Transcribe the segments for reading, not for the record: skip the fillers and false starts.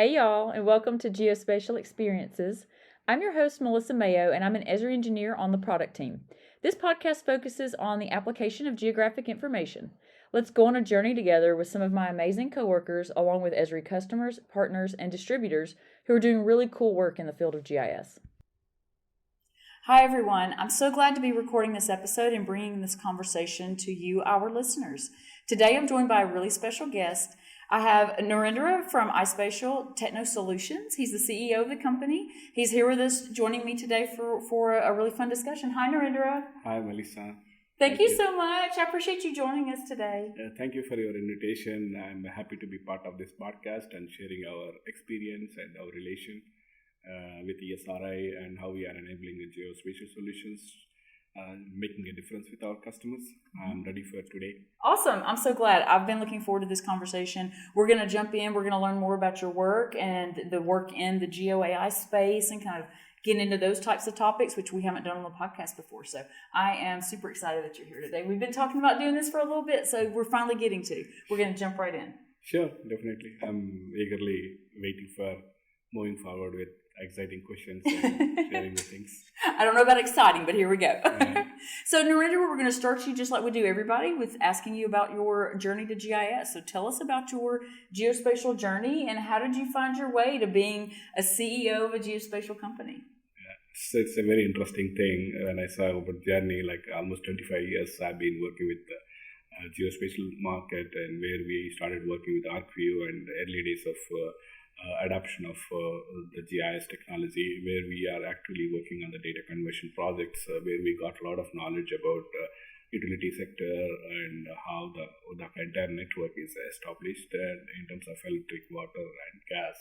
Hey y'all, and welcome to Geospatial Experiences. I'm your host, Melissa Mayo, and I'm an Esri engineer on the product team. This podcast focuses on the application of geographic information. Let's go on a journey together with some of my amazing coworkers, along with Esri customers, partners, and distributors who are doing really cool work in the field of GIS. Hi, everyone. I'm so glad to be recording this episode and bringing this conversation to you, our listeners. Today, I'm joined by a really special guest. I have Narendra from iSpatial Techno Solutions. He's the CEO of the company. He's here with us, joining me today for a really fun discussion. Hi, Narendra. Hi, Melissa. Thank you so much. I appreciate you joining us today. Thank you for your invitation. I'm happy to be part of this podcast and sharing our experience and our relation with ESRI and how we are enabling the geospatial solutions, making a difference with our customers. I'm ready for today. Awesome. I'm so glad. I've been looking forward to this conversation. We're going to jump in. We're going to learn more about your work and the work in the GeoAI space and kind of get into those types of topics, which we haven't done on the podcast before. So I am super excited that you're here today. We've been talking about doing this for a little bit, so we're finally getting to. We're going to jump right in. Sure, definitely. I'm eagerly waiting for moving forward with exciting questions and sharing the things. I don't know about exciting, but here we go. Yeah. So, Narendra, we're going to start you just like we do everybody with asking you about your journey to GIS. So tell us about your geospatial journey and how did you find your way to being a CEO of a geospatial company? So it's a very interesting thing. When I saw about journey, like almost 25 years, I've been working with the geospatial market, and where we started working with ArcView and the early days of adoption of the GIS technology, where we are actually working on the data conversion projects, where we got a lot of knowledge about utility sector and how the entire network is established in terms of electric, water, and gas,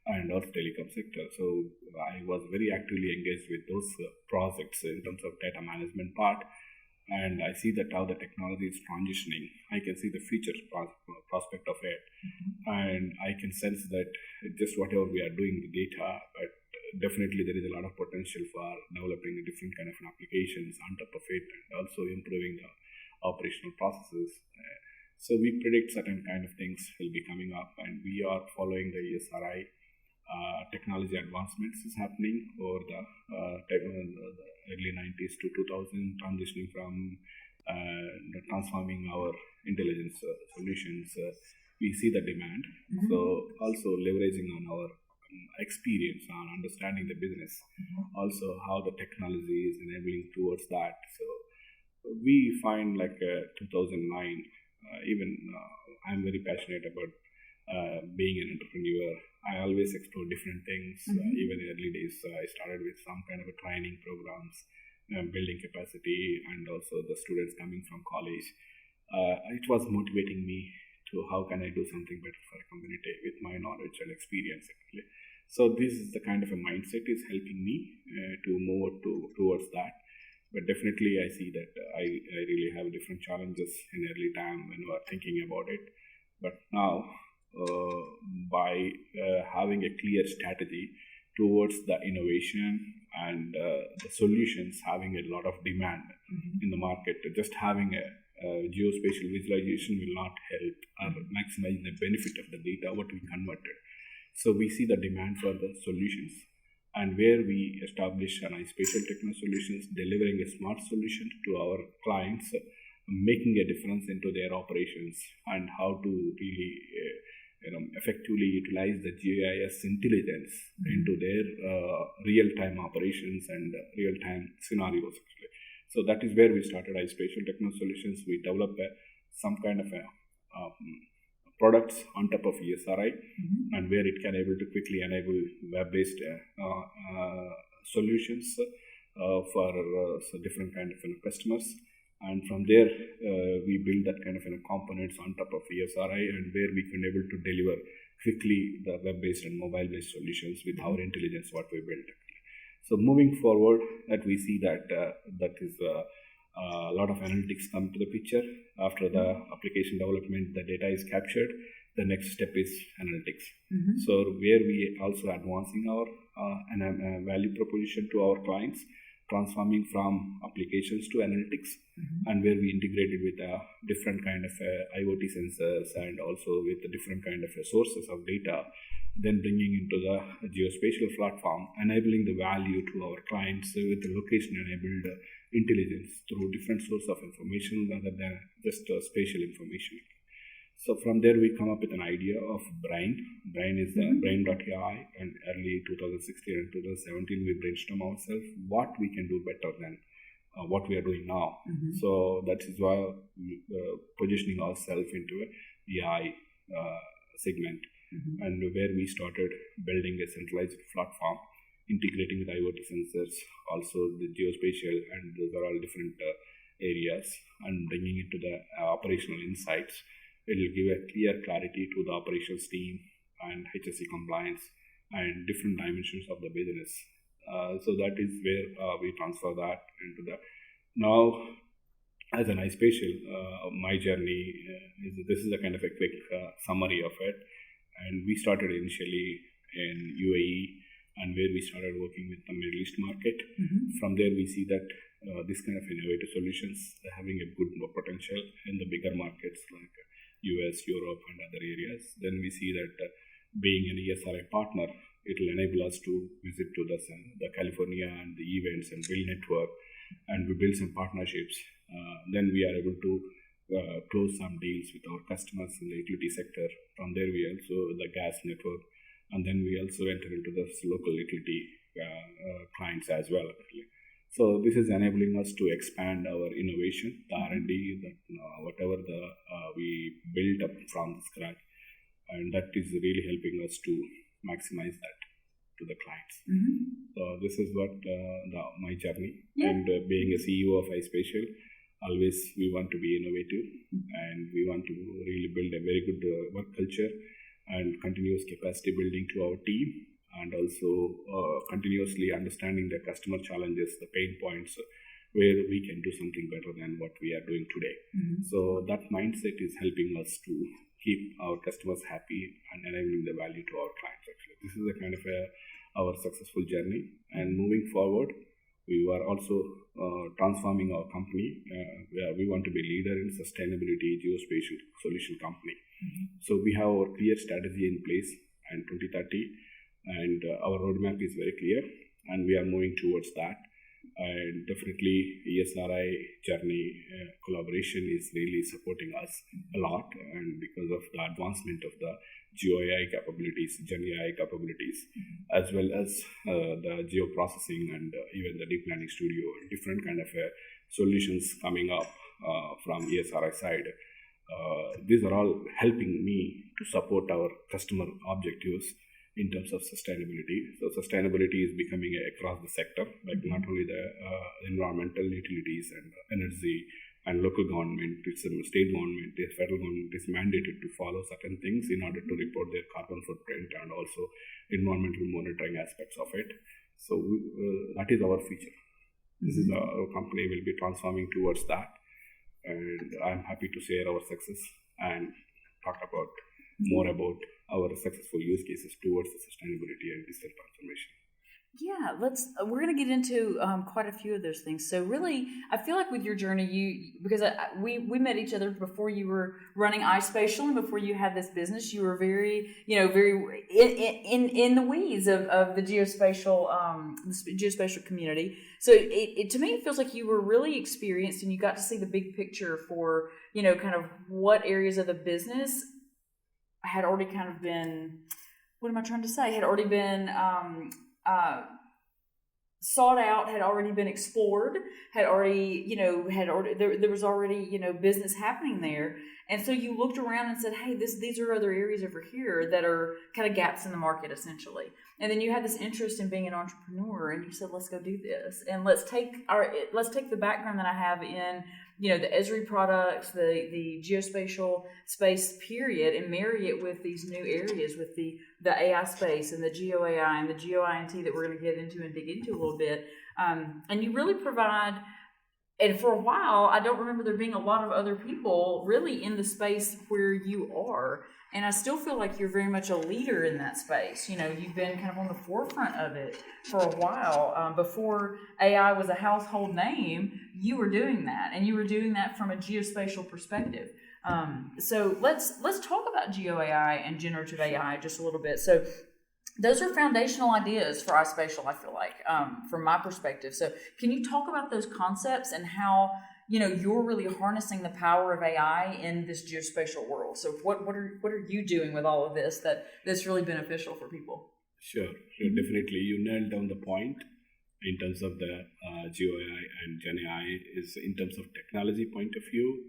and also telecom sector. So I was very actively engaged with those projects in terms of data management part, and I see that how the technology is transitioning. I can see the future prospect of it, and I can sense that just whatever we are doing the data, but definitely there is a lot of potential for developing a different kind of applications on top of it, and also improving the operational processes. So we predict certain kind of things will be coming up, and we are following the ESRI technology advancements is happening over the early 90s to 2000, transitioning from transforming our intelligence solutions. We see the demand. So also leveraging on our experience on understanding the business, also how the technology is enabling towards that. So we find like 2009, I'm very passionate about being an entrepreneur. I always explore different things. Even in early days, I started with some kind of a training programs, building capacity, and also the students coming from college. It was motivating me to how can I do something better for a community with my knowledge and experience actually. So this is the kind of a mindset is helping me to move towards that. But definitely I see that I really have different challenges in early time when we are thinking about it. But now, by having a clear strategy towards the innovation and the solutions having a lot of demand in the market, just having a geospatial visualization will not help maximize the benefit of the data what we converted. So we see the demand for the solutions, and where we establish an iSpatial Techno Solutions, delivering a smart solution to our clients, making a difference into their operations and how to really effectively utilize the GIS intelligence into their real-time operations and real-time scenarios actually. So that is where we started iSpatial Techno Solutions. We developed some kind of a products on top of ESRI, and where it can able to quickly enable web-based solutions for different kind of customers. And from there, we build that kind of components on top of ESRI, and where we can able to deliver quickly the web-based and mobile-based solutions with our intelligence what we built. So moving forward, that we see that that is a lot of analytics come to the picture. After the application development, the data is captured. The next step is analytics. So where we also advancing our value proposition to our clients, transforming from applications to analytics, and where we integrated with different kind of IoT sensors, and also with the different kind of sources of data, then bringing into the geospatial platform, enabling the value to our clients with the location-enabled intelligence through different sources of information rather than just spatial information. So from there, we come up with an idea of Brain. Brain is the Brain.ai, and early 2016 and 2017, we brainstorm ourselves what we can do better than what we are doing now. So that is why positioning ourselves into a AI segment, and where we started building a centralized platform, integrating with IoT sensors, also the geospatial, and those are all different areas, and bringing it to the operational insights. It will give a clear clarity to the operations team and HSE compliance and different dimensions of the business. So that is where we transfer that into the now. As an iSpatial, my journey this is a kind of a quick summary of it. And we started initially in UAE, and where we started working with the Middle East market. From there, we see that this kind of innovative solutions are having a good potential in the bigger markets like US, Europe, and other areas. Then we see that being an ESRI partner, it will enable us to visit to the California and the events and build network, and we build some partnerships. Then we are able to close some deals with our customers in the utility sector. From there, we also the gas network, and then we also enter into the local utility clients as well. So this is enabling us to expand our innovation, the R&D, whatever we build up from scratch, and that is really helping us to maximize that to the clients. So this is what my journey. And being a CEO of iSpatial, always we want to be innovative, and we want to really build a very good work culture and continuous capacity building to our team, and also continuously understanding the customer challenges, the pain points, where we can do something better than what we are doing today. So that mindset is helping us to keep our customers happy and enabling the value to our clients. Actually, this is a kind of our successful journey. And moving forward, we were also transforming our company. Where we want to be leader in sustainability geospatial solution company. So we have our clear strategy in place and 2030. And our roadmap is very clear, and we are moving towards that. And definitely ESRI journey collaboration is really supporting us a lot, and because of the advancement of the GeoAI capabilities, GenAI capabilities, as well as the geoprocessing and even the deep learning studio, different kind of solutions coming up from ESRI side. These are all helping me to support our customer objectives in terms of sustainability. So sustainability is becoming across the sector, like not only the environmental utilities and energy and local government, it's a state government, the federal government is mandated to follow certain things in order to report their carbon footprint and also environmental monitoring aspects of it. So that is our future. This is our company will be transforming towards that, and I'm happy to share our success and talk about more about our successful use cases towards the sustainability and digital transformation. Yeah, we're going to get into quite a few of those things. So really, I feel like with your journey, because we met each other before you were running iSpatial, and before you had this business, you were very in the weeds of the geospatial community. So it to me, it feels like you were really experienced, and you got to see the big picture for kind of what areas of the business had already kind of been, what am I trying to say? Had already been sought out, had already been explored, there was already business happening there, and so you looked around and said, hey, these are other areas over here that are kind of gaps in the market essentially. And then you had this interest in being an entrepreneur, and you said, let's go do this, and let's take the background that I have in the Esri products, the geospatial space period, and marry it with these new areas, with the AI space and the GeoAI and the GeoINT that we're going to get into and dig into a little bit. And you really provide, and for a while, I don't remember there being a lot of other people really in the space where you are. And I still feel like you're very much a leader in that space. You've been kind of on the forefront of it for a while. Before AI was a household name, you were doing that, and you were doing that from a geospatial perspective. So let's talk about GeoAI and generative AI just a little bit. So those are foundational ideas for iSpatial, I feel like, from my perspective. So can you talk about those concepts and how, you're really harnessing the power of AI in this geospatial world? So what are you doing with all of this that's really beneficial for people? Sure, definitely. You nailed down the point in terms of the Geo AI and Gen AI is in terms of technology point of view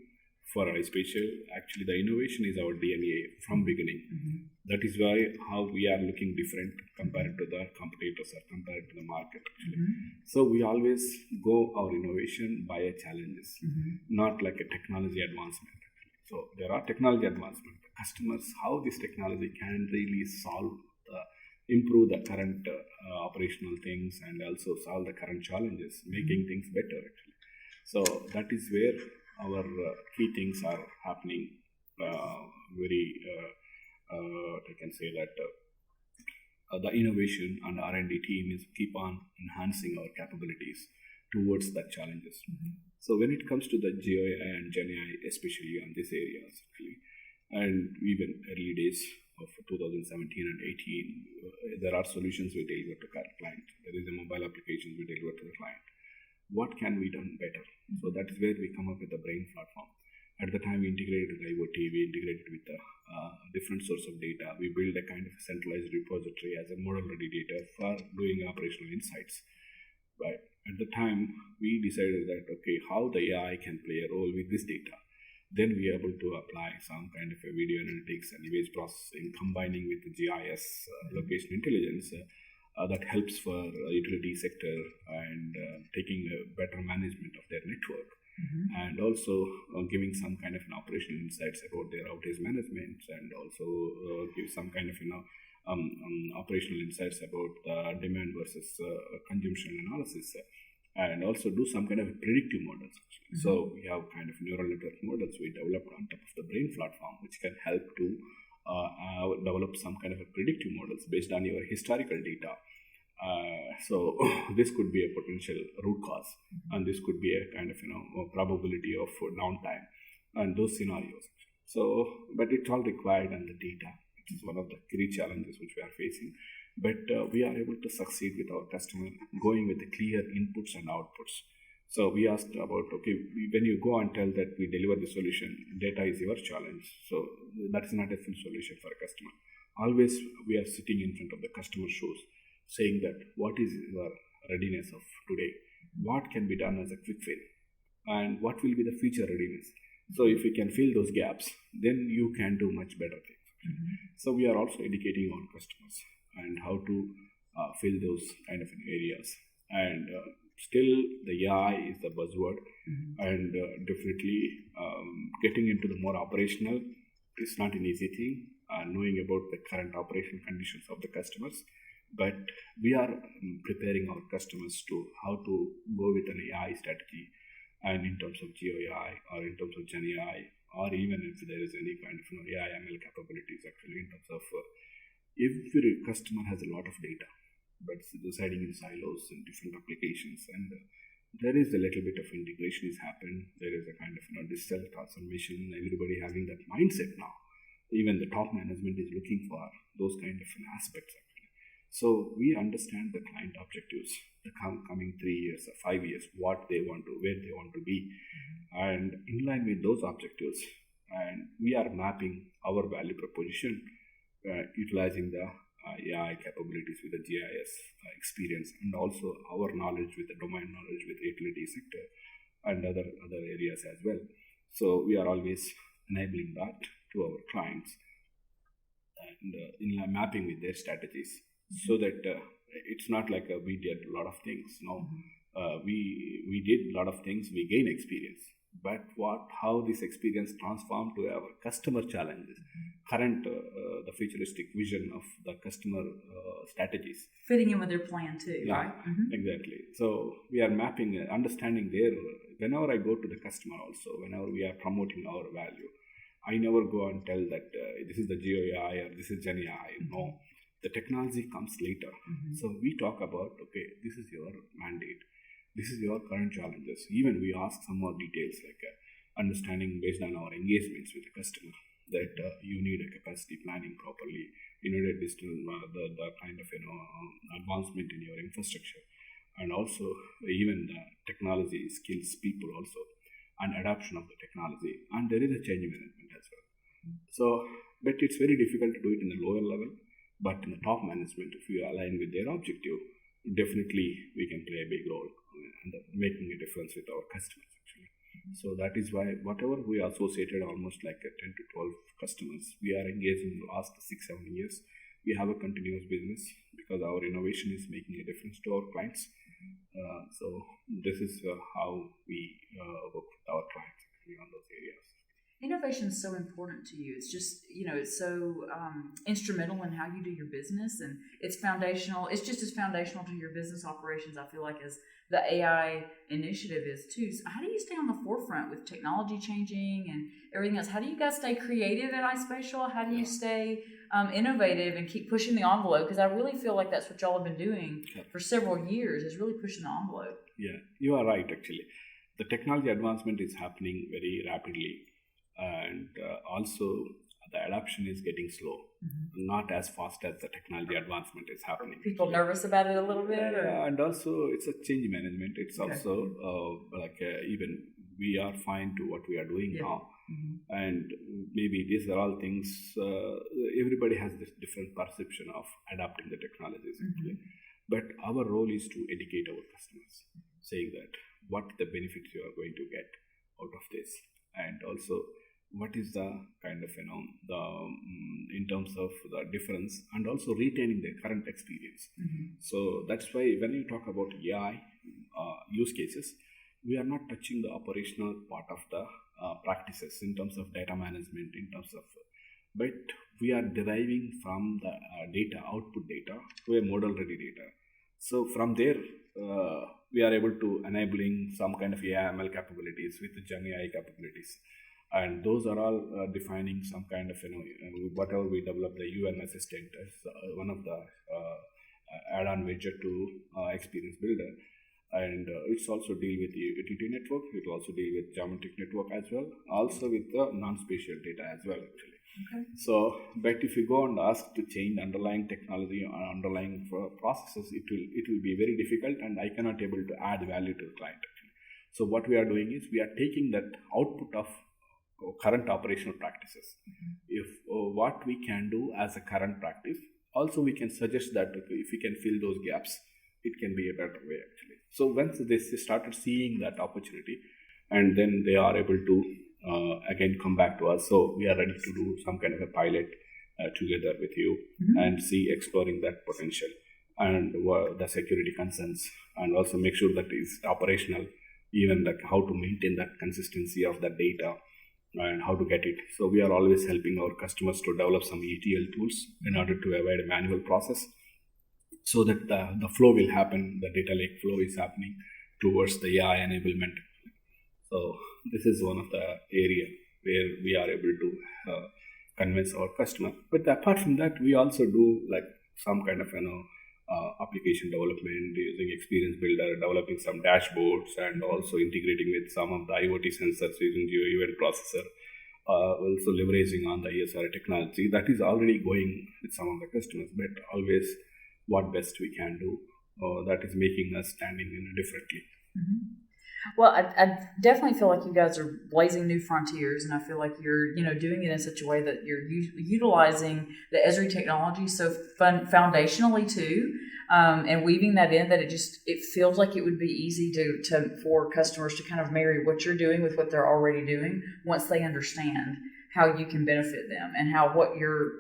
for iSpatial. Actually, the innovation is our DNA from beginning. That is why how we are looking different compared to the competitors or compared to the market. So we always go our innovation by a challenges, not like a technology advancement. So there are technology advancement. The customers, how this technology can really improve the current operational things and also solve the current challenges, making things better actually. So that is where our key things are happening. I can say that the innovation and R&D team is keep on enhancing our capabilities towards the challenges. So when it comes to the Geo AI and Gen AI, especially on these areas actually, and even early days of 2017 and 18, there are solutions we deliver to client. There is a mobile application we deliver to the client. What can be done better? So that is where we come up with the brain platform. At the time, we integrated with IoT, we integrated with the different source of data. We build a kind of centralized repository as a model-ready data for doing operational insights. But at the time, we decided that, okay, how the AI can play a role with this data. Then we are able to apply some kind of a video analytics and image processing, combining with the GIS, location intelligence, that helps for utility sector and taking a better management of their network. And also giving some kind of an operational insights about their outage management, and also give some kind of operational insights about demand versus consumption analysis, and also do some kind of predictive models. So we have kind of neural network models we developed on top of the brain platform, which can help to develop some kind of a predictive models based on your historical data. So this could be a potential root cause, and this could be a kind of probability of downtime and those scenarios. So, but it's all required on the data, which is one of the key challenges which we are facing. But we are able to succeed with our customer, going with the clear inputs and outputs. So we asked about, okay, when you go and tell that we deliver the solution, data is your challenge. So that's not a full solution for a customer. Always we are sitting in front of the customer shoes, saying that what is your readiness of today, what can be done as a quick win, and what will be the future readiness. So if you can fill those gaps, then you can do much better things. So we are also educating our customers and how to fill those kind of areas. And still the AI is the buzzword, and definitely getting into the more operational is not an easy thing, knowing about the current operation conditions of the customers. But we are preparing our customers to how to go with an AI strategy, and in terms of Geo AI or in terms of Gen AI, or even if there is any kind of AI ML capabilities. Actually, in terms of every customer has a lot of data, but it's residing in silos in different applications, and there is a little bit of integration is happened. There is a kind of digital transformation. Everybody having that mindset now. Even the top management is looking for those kind of aspects. So we understand the client objectives, the coming 3 years or 5 years, what they want to, where they want to be, and in line with those objectives, and we are mapping our value proposition, utilizing the AI capabilities with the GIS experience, and also our knowledge with the domain knowledge with the utility sector and other areas as well. So we are always enabling that to our clients, and in mapping with their strategies. So that it's not like we did a lot of things. No, we did a lot of things. We gain experience, but how this experience transformed to our customer challenges, current the futuristic vision of the customer strategies, fitting in with their plan too. Yeah, right? Exactly. So we are mapping, understanding their. Whenever I go to the customer, also whenever we are promoting our value, I never go and tell that this is the Geo AI or this is Gen AI. No. The technology comes later. So we talk about, okay, this is your mandate. This is your current challenges. Even we ask some more details like understanding based on our engagements with the customer. that you need a capacity planning properly. You need a digital the kind of advancement in your infrastructure, and also even the technology skills people also, and adoption of the technology, and there is a change management as well. So, but it's very difficult to do it in the lower level. But in the top management, if you align with their objective, definitely we can play a big role in making a difference with our customers actually. So that is why whatever we associated almost like 10 to 12 customers, we are engaged in the last 6-7 years. We have a continuous business because our innovation is making a difference to our clients. So this is how we work with our clients actually on those areas. Innovation is so important to you. It's just, it's so instrumental in how you do your business, and it's foundational. It's just as foundational to your business operations, I feel like, as the AI initiative is too. So how do you stay on the forefront with technology changing and everything else? How do you guys stay creative at iSpatial? How do you stay innovative and keep pushing the envelope? Because I really feel like that's what y'all have been doing for several years, is really pushing the envelope. Yeah, you are right actually. The technology advancement is happening very rapidly. And also the adoption is getting slow, not as fast as the technology advancement is happening. People nervous about it a little bit? And also it's a change management. It's also even we are fine to what we are doing now. And maybe these are all things, everybody has this different perception of adapting the technologies actually. But our role is to educate our customers, saying that what the benefits you are going to get out of this, and also what is the kind of in terms of the difference, and also retaining the current experience. So that's why when you talk about AI use cases, we are not touching the operational part of the practices in terms of data management, in terms of, but we are deriving from the data, output data, to a model ready data. So from there we are able to enabling some kind of AI/ML capabilities with the Gen AI capabilities. And those are all defining some kind of, whatever we develop, the UN assistant as one of the add-on widget to Experience Builder. And it's also deal with the utility network. It will also deal with geometric network as well, also with the non-spatial data as well actually. So, but if you go and ask to change underlying technology or underlying processes, it will be very difficult, and I cannot able to add value to the client actually. So what we are doing is we are taking that output of current operational practices. If what we can do as a current practice, also we can suggest that if we can fill those gaps, it can be a better way actually. So once they started seeing that opportunity, and then they are able to again come back to us. So we are ready to do some kind of a pilot together with you and see exploring that potential and the security concerns, and also make sure that it's operational, even like how to maintain that consistency of the data and how to get it. So we are always helping our customers to develop some ETL tools in order to avoid a manual process, so that the flow will happen, the data lake flow is happening towards the AI enablement. So this is one of the area where we are able to convince our customer. But apart from that, we also do like some kind of application development using Experience Builder, developing some dashboards, and also integrating with some of the IoT sensors using Geo Event Processor, also leveraging on the ESR technology. That is already going with some of the customers, but always what best we can do, that is making us standing differently. Well, I definitely feel like you guys are blazing new frontiers, and I feel like you're, doing it in such a way that you're utilizing the Esri technology so foundationally too, and weaving that in that it feels like it would be easy for customers to kind of marry what you're doing with what they're already doing once they understand how you can benefit them and how what your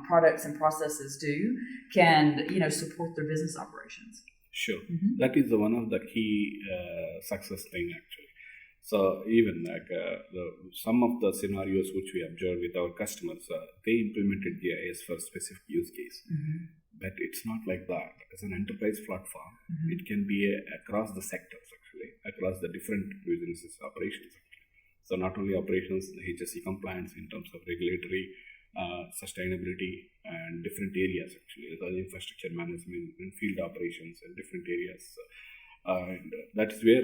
products and processes do can, support their business operations. Sure. That is one of the key success thing actually. So even like some of the scenarios which we observed with our customers, they implemented GIS for specific use case. But it's not like that. As an enterprise platform, it can be across the sectors actually, across the different businesses operations actually. So not only operations, the HSE compliance in terms of regulatory, sustainability, and different areas actually, the infrastructure management and field operations and different areas. And that's where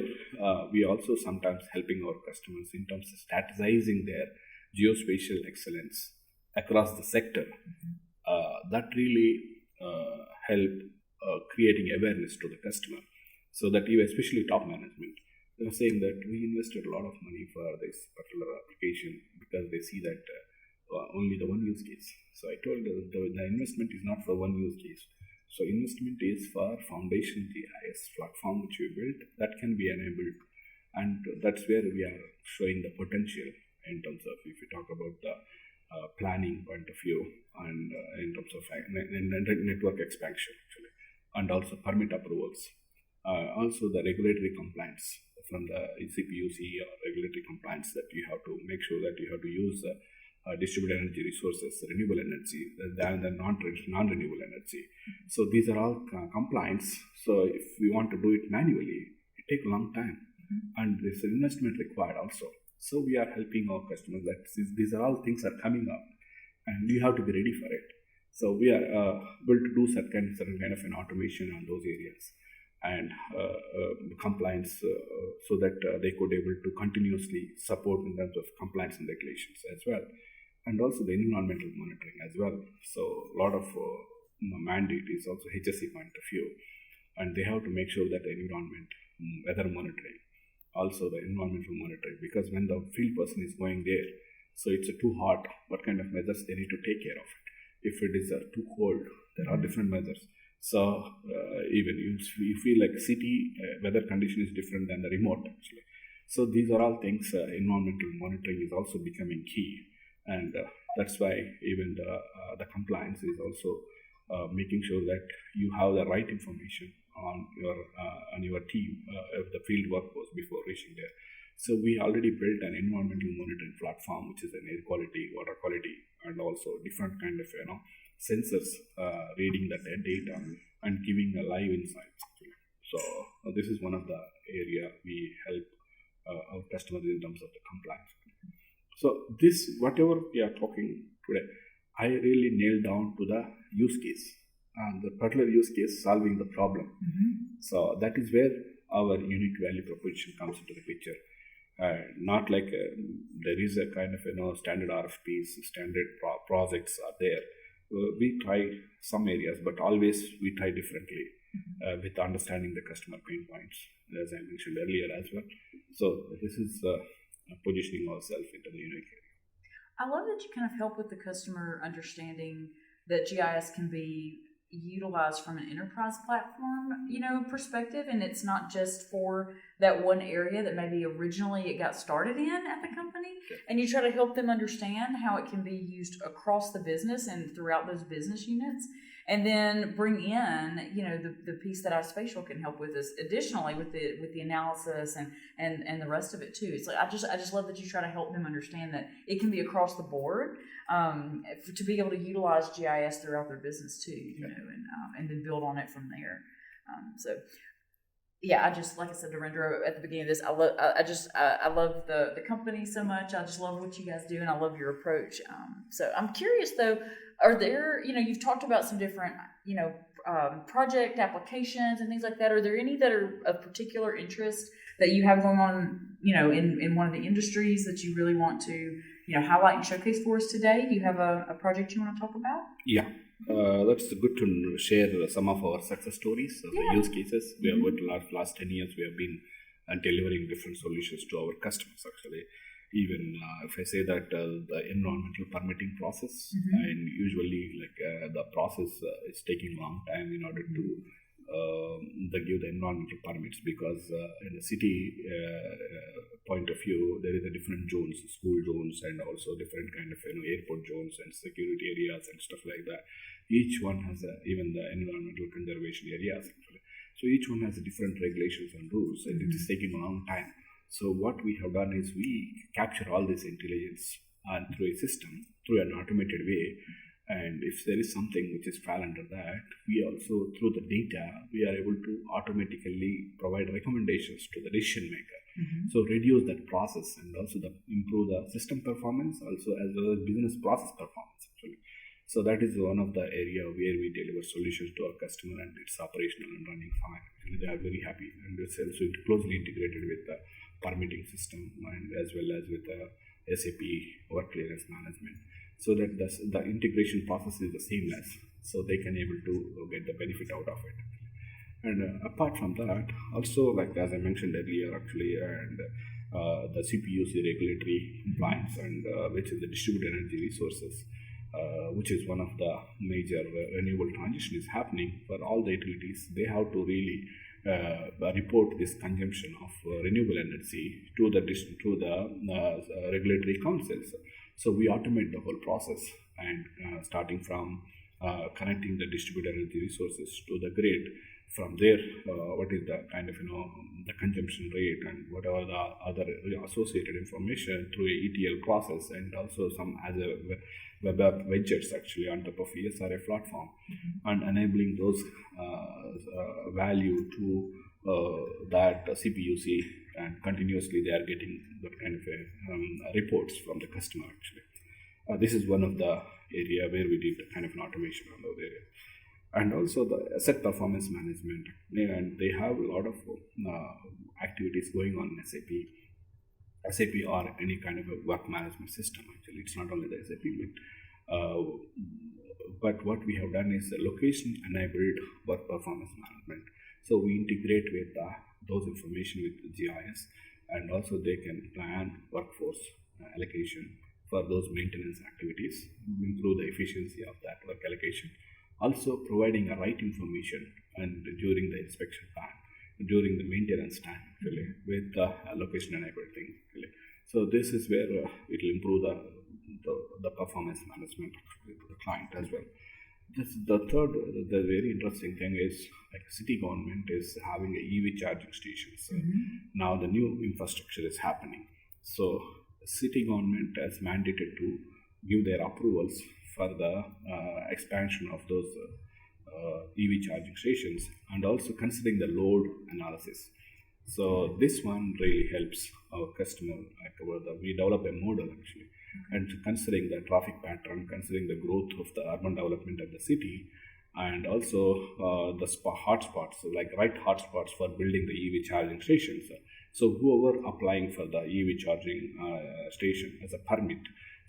we also sometimes helping our customers in terms of strategizing their geospatial excellence across the sector. That really help creating awareness to the customer, so that you, especially top management, they were saying that we invested a lot of money for this particular application because they see that only the one use case. So I told them the investment is not for one use case. So investment is for foundation GIS platform which we built that can be enabled, and that's where we are showing the potential in terms of, if you talk about the planning point of view, and in terms of network expansion actually, and also permit approvals, also the regulatory compliance from the CPUC or regulatory compliance, that you have to make sure that you have to use distributed energy resources, renewable energy, than the non-renewable energy. So these are all compliance. So if we want to do it manually, it takes a long time, and there's an investment required also. So we are helping our customers that these are all things are coming up, and you have to be ready for it. So we are able to do certain kind of an automation on those areas, and compliance, so that they could able to continuously support in terms of compliance and regulations as well, and also the environmental monitoring as well. So a lot of mandate is also HSE point of view, and they have to make sure that the environment, weather monitoring, also the environmental monitoring, because when the field person is going there, so it's too hot, what kind of measures they need to take care of it. If it is too cold, there are different measures. So even you feel like city weather condition is different than the remote actually. So these are all things, environmental monitoring is also becoming key, and that's why even the compliance is also making sure that you have the right information on your team of the field workforce before reaching there. So we already built an environmental monitoring platform, which is an air quality, water quality, and also different kind of sensors reading that data and giving a live insights. So this is one of the area we help our customers in terms of the compliance. So this, whatever we are talking today, I really nailed down to the use case, and the particular use case solving the problem. So that is where our unique value proposition comes into the picture. Not like there is a kind of standard RFPs, standard projects are there. We try some areas, but always we try differently with understanding the customer pain points, as I mentioned earlier as well. So this is positioning ourselves into the unique area. I love that you kind of help with the customer understanding that GIS can be utilized from an enterprise platform, perspective, and it's not just for that one area that maybe originally it got started in at the company. And you try to help them understand how it can be used across the business and throughout those business units, and then bring in the piece that iSpatial can help with is additionally with the analysis and the rest of it too. It's like I just love that you try to help them understand that it can be across the board, to be able to utilize GIS throughout their business too, and then build on it from there. So yeah, I just, like I said to Narendra at the beginning of this, I love the company so much. I just love what you guys do, and I love your approach. So I'm curious though, are there, you've talked about some different, project applications and things like that. Are there any that are of particular interest that you have going on, in one of the industries that you really want to, highlight and showcase for us today? Do you have a project you want to talk about? Yeah. That's good to share some of our success stories, the use cases. We have worked last 10 years. We have been delivering different solutions to our customers. Actually, even if I say that the environmental permitting process, and usually the process is taking a long time in order to give the environmental permits, because in the city point of view, there is a different zones, school zones, and also different kind of airport zones and security areas and stuff like that. Each one has even the environmental conservation areas actually. So each one has different regulations and rules, and it is taking a long time. So what we have done is we capture all this intelligence and through a system, through an automated way. And if there is something which is fall under that, we also, through the data, we are able to automatically provide recommendations to the decision maker. So reduce that process and also improve the system performance, also as well as business process performance actually. So that is one of the area where we deliver solutions to our customer, and it's operational and running fine. Actually, they are very happy, and it's also closely integrated with the permitting system and as well as with the SAP work clearance management. so that the integration process is the seamless, so they can able to get the benefit out of it. And apart from that, also like as I mentioned earlier, actually, and the CPUC regulatory compliance, and which is the distributed energy resources, which is one of the major renewable transition is happening for all the utilities. They have to really report this consumption of renewable energy to the regulatory councils. So we automate the whole process, and starting from connecting the distributed energy resources to the grid. From there, what is the kind of the consumption rate and whatever the other associated information through a ETL process, and also some as a web app widgets actually on top of ESRA platform, and enabling those value to that CPUC, and continuously they are getting that kind of reports from the customer actually. This is one of the area where we did kind of an automation on those areas. And also the asset performance management, and they have a lot of activities going on in SAP or any kind of a work management system. Actually, it's not only the SAP, but what we have done is the location-enabled work performance management. So we integrate with those information with the GIS, and also they can plan workforce allocation for those maintenance activities, improve the efficiency of that work allocation. Also providing a right information and during the inspection time, during the maintenance time actually, with the location enabled thing actually. So this is where it will improve the performance management with the client as well. The third, the very interesting thing is like city government is having a EV charging stations. Now the new infrastructure is happening. So city government has mandated to give their approvals for the expansion of those EV charging stations, and also considering the load analysis. So this one really helps our customer. We develop a model actually, and considering the traffic pattern, considering the growth of the urban development of the city, and also the hotspots, so like right hotspots for building the EV charging stations. So whoever applying for the EV charging station as a permit,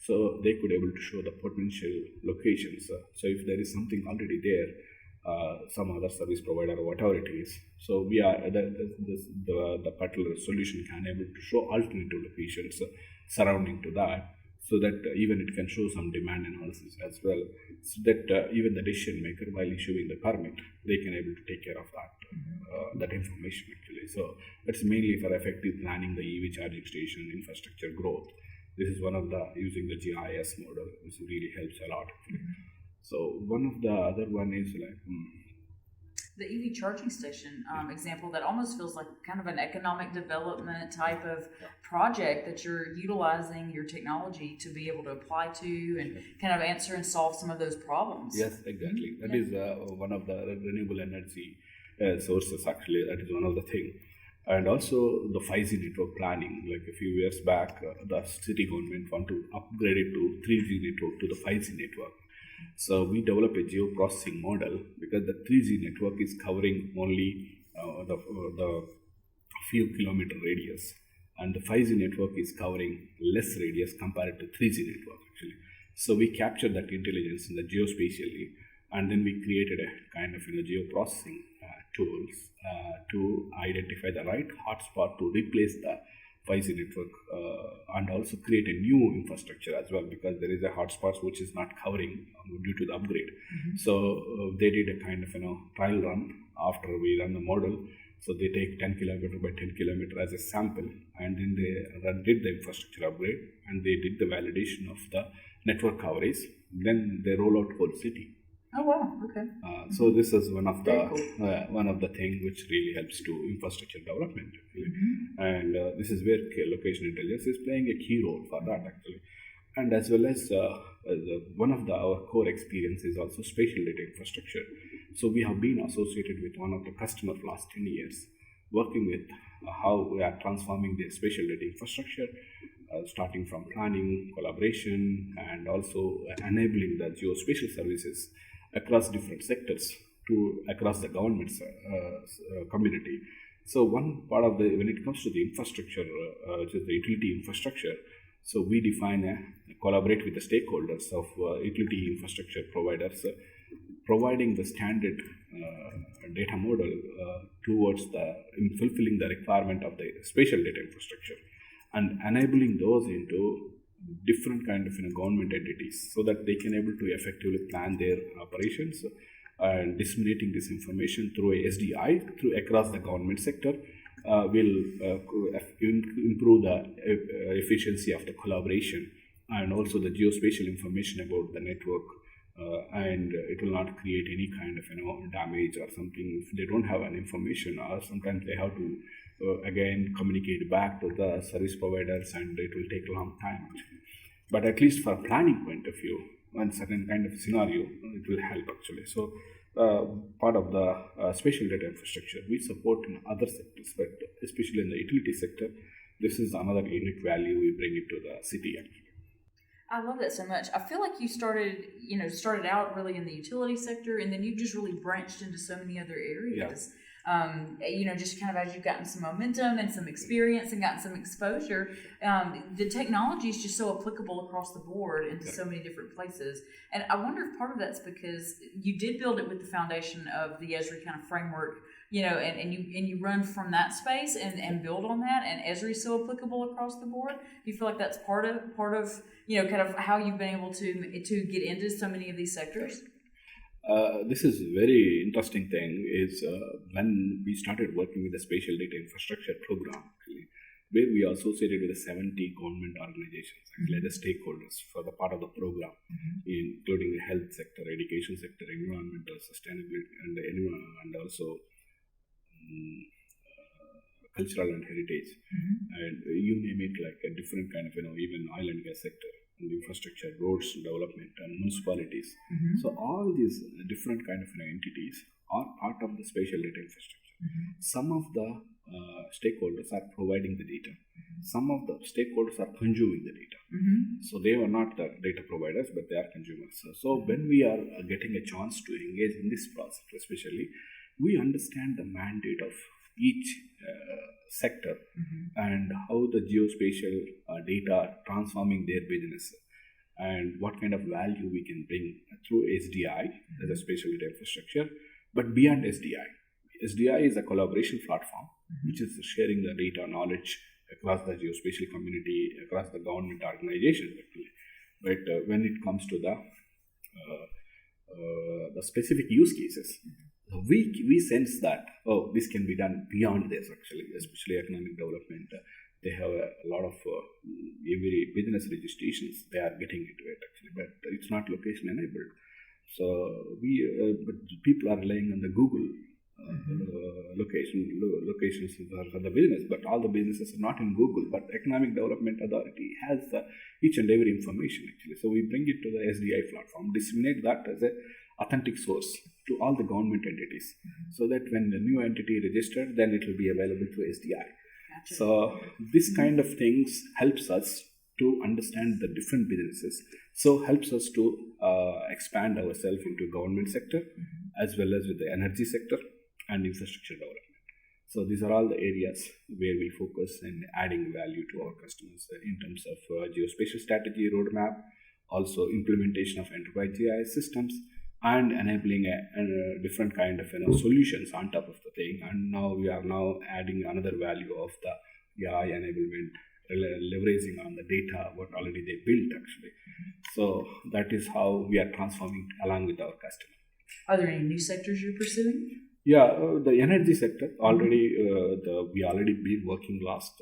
so they could able to show the potential locations. So if there is something already there, some other service provider or whatever it is, so we are the particular solution can able to show alternative locations surrounding to that, so that even it can show some demand analysis as well, so that even the decision maker while issuing the permit, they can able to take care of that information actually. So it's mainly for effective planning the EV charging station infrastructure growth. This is one of the using the GIS model, which really helps a lot actually. So one of the other one is like the EV charging station example, that almost feels like kind of an economic development type of project that you're utilizing your technology to be able to apply to and kind of answer and solve some of those problems. Yes, exactly. That is one of the renewable energy sources actually. That is one of the things. And also the 5G network planning. Like a few years back, the city government want to upgrade it to 3G network to the 5G network. So we develop a geoprocessing model, because the 3G network is covering only the few kilometer radius, and the 5G network is covering less radius compared to 3G network actually. So we captured that intelligence in the geospatially, and then we created a kind of geoprocessing tools to identify the right hotspot to replace the 5G network, and also create a new infrastructure as well, because there is a hotspot which is not covering due to the upgrade. So they did a kind of trial run after we run the model. So they take 10 kilometer by 10 kilometer as a sample, and then they did the infrastructure upgrade, and they did the validation of the network coverage. Then they roll out whole city. Oh wow! Okay. So this is one of the thing which really helps to infrastructure development, and this is where location intelligence is playing a key role for that actually. And as well as one of our core experience is also spatial data infrastructure. So we have been associated with one of the customer for last 10 years, working with how we are transforming the spatial data infrastructure, starting from planning, collaboration, and also enabling the geospatial services across different sectors to across the government community. So one part of when it comes to the infrastructure, which is the utility infrastructure, So we collaborate with the stakeholders of utility infrastructure providers, providing the standard data model towards in fulfilling the requirement of the spatial data infrastructure and enabling those into different kind of government entities so that they can able to effectively plan their operations and disseminating this information through a SDI through across the government sector will improve the efficiency of the collaboration and also the geospatial information about the network, and it will not create any kind of damage or something if they don't have an information, or sometimes they have to again communicate back to the service providers and it will take a long time. But at least for planning point of view, one certain kind of scenario, it will help actually. So part of the spatial data infrastructure we support in other sectors, but especially in the utility sector, this is another unique value we bring it to the city actually. I love that so much. I feel like you started out really in the utility sector, and then you just really branched into so many other areas. Yeah. Just kind of as you've gotten some momentum and some experience and gotten some exposure, the technology is just so applicable across the board into so many different places. And I wonder if part of that's because you did build it with the foundation of the Esri kind of framework, and you run from that space and build on that, and Esri is so applicable across the board. Do you feel like that's part of kind of how you've been able to get into so many of these sectors? This is a very interesting thing is when we started working with the spatial data infrastructure program, actually, where we are associated with the 70 government organizations, actually the stakeholders for the part of the program, including the health sector, education sector, environmental sustainability, and also cultural and heritage, and you name it, like a different kind of even oil and gas sector, and infrastructure, roads development, and municipalities. So all these different kind of entities are part of the spatial data infrastructure. Some of the stakeholders are providing the data. Some of the stakeholders are consuming the data. So they are not the data providers, but they are consumers. So when we are getting a chance to engage in this process, especially, we understand the mandate of each sector and how the geospatial data are transforming their business and what kind of value we can bring through SDI as a spatial data infrastructure. But beyond SDI, SDI is a collaboration platform which is sharing the data knowledge across the geospatial community, across the government organizations actually. But when it comes to the specific use cases, we sense that this can be done beyond this actually, especially economic development. They have a lot of every business registrations they are getting into it actually, but it's not location enabled. So but people are relying on the Google locations for the business, but all the businesses are not in Google. But Economic Development Authority has each and every information actually. So we bring it to the SDI platform, disseminate that as a authentic source to all the government entities, so that when the new entity registered, then it will be available through SDI. Gotcha. So this kind of things helps us to understand the different businesses. So helps us to expand ourselves into government sector as well as with the energy sector and infrastructure development. So these are all the areas where we focus in adding value to our customers in terms of geospatial strategy roadmap, also implementation of enterprise GIS systems, and enabling a different kind of solutions on top of the thing. And now we are adding another value of the AI enablement, leveraging on the data what already they built actually. So that is how we are transforming along with our customer. Are there any new sectors you're pursuing? Yeah, the energy sector already we already been working last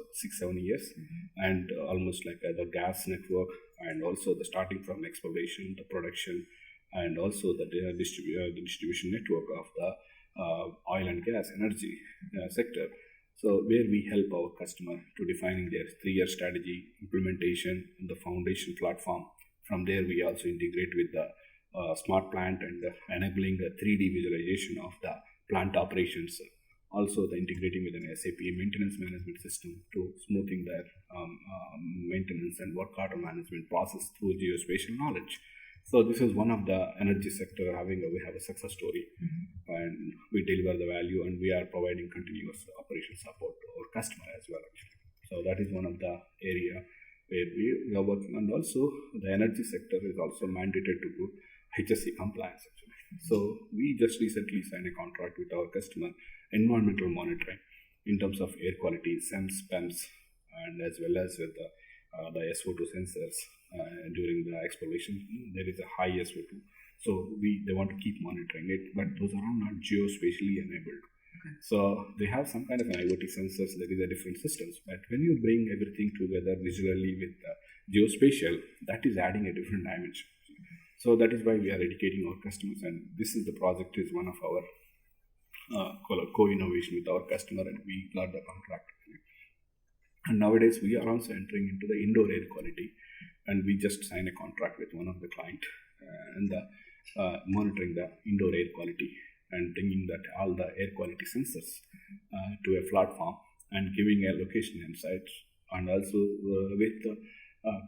6-7 years, and almost like the gas network, and also the starting from exploration, the production, and also the distribution network of the oil and gas energy sector. So where we help our customer to defining their 3-year strategy, implementation, and the foundation platform. From there, we also integrate with the smart plant and enabling the 3D visualization of the plant operations. Also, the integrating with an SAP maintenance management system to smoothing their maintenance and work order management process through geospatial knowledge. So this is one of the energy sector we have a success story, and we deliver the value, and we are providing continuous operation support to our customer as well actually. So that is one of the area. where we are working, and also the energy sector is also mandated to do HSE compliance actually. So we just recently signed a contract with our customer, environmental monitoring in terms of air quality, SEMS, PEMS, and as well as with the SO2 sensors during the exploration. There is a high SO2, so they want to keep monitoring it, but those are all not geospatially enabled. Okay. So they have some kind of an IoT sensors. There is a different systems, but when you bring everything together visually with geospatial, that is adding a different dimension. So that is why we are educating our customers, and this is the project is one of our co-innovation with our customer, and we got the contract. And nowadays we are also entering into the indoor air quality, and we just signed a contract with one of the client and monitoring the indoor air quality and bringing that all the air quality sensors to a platform and giving a location insights, and also with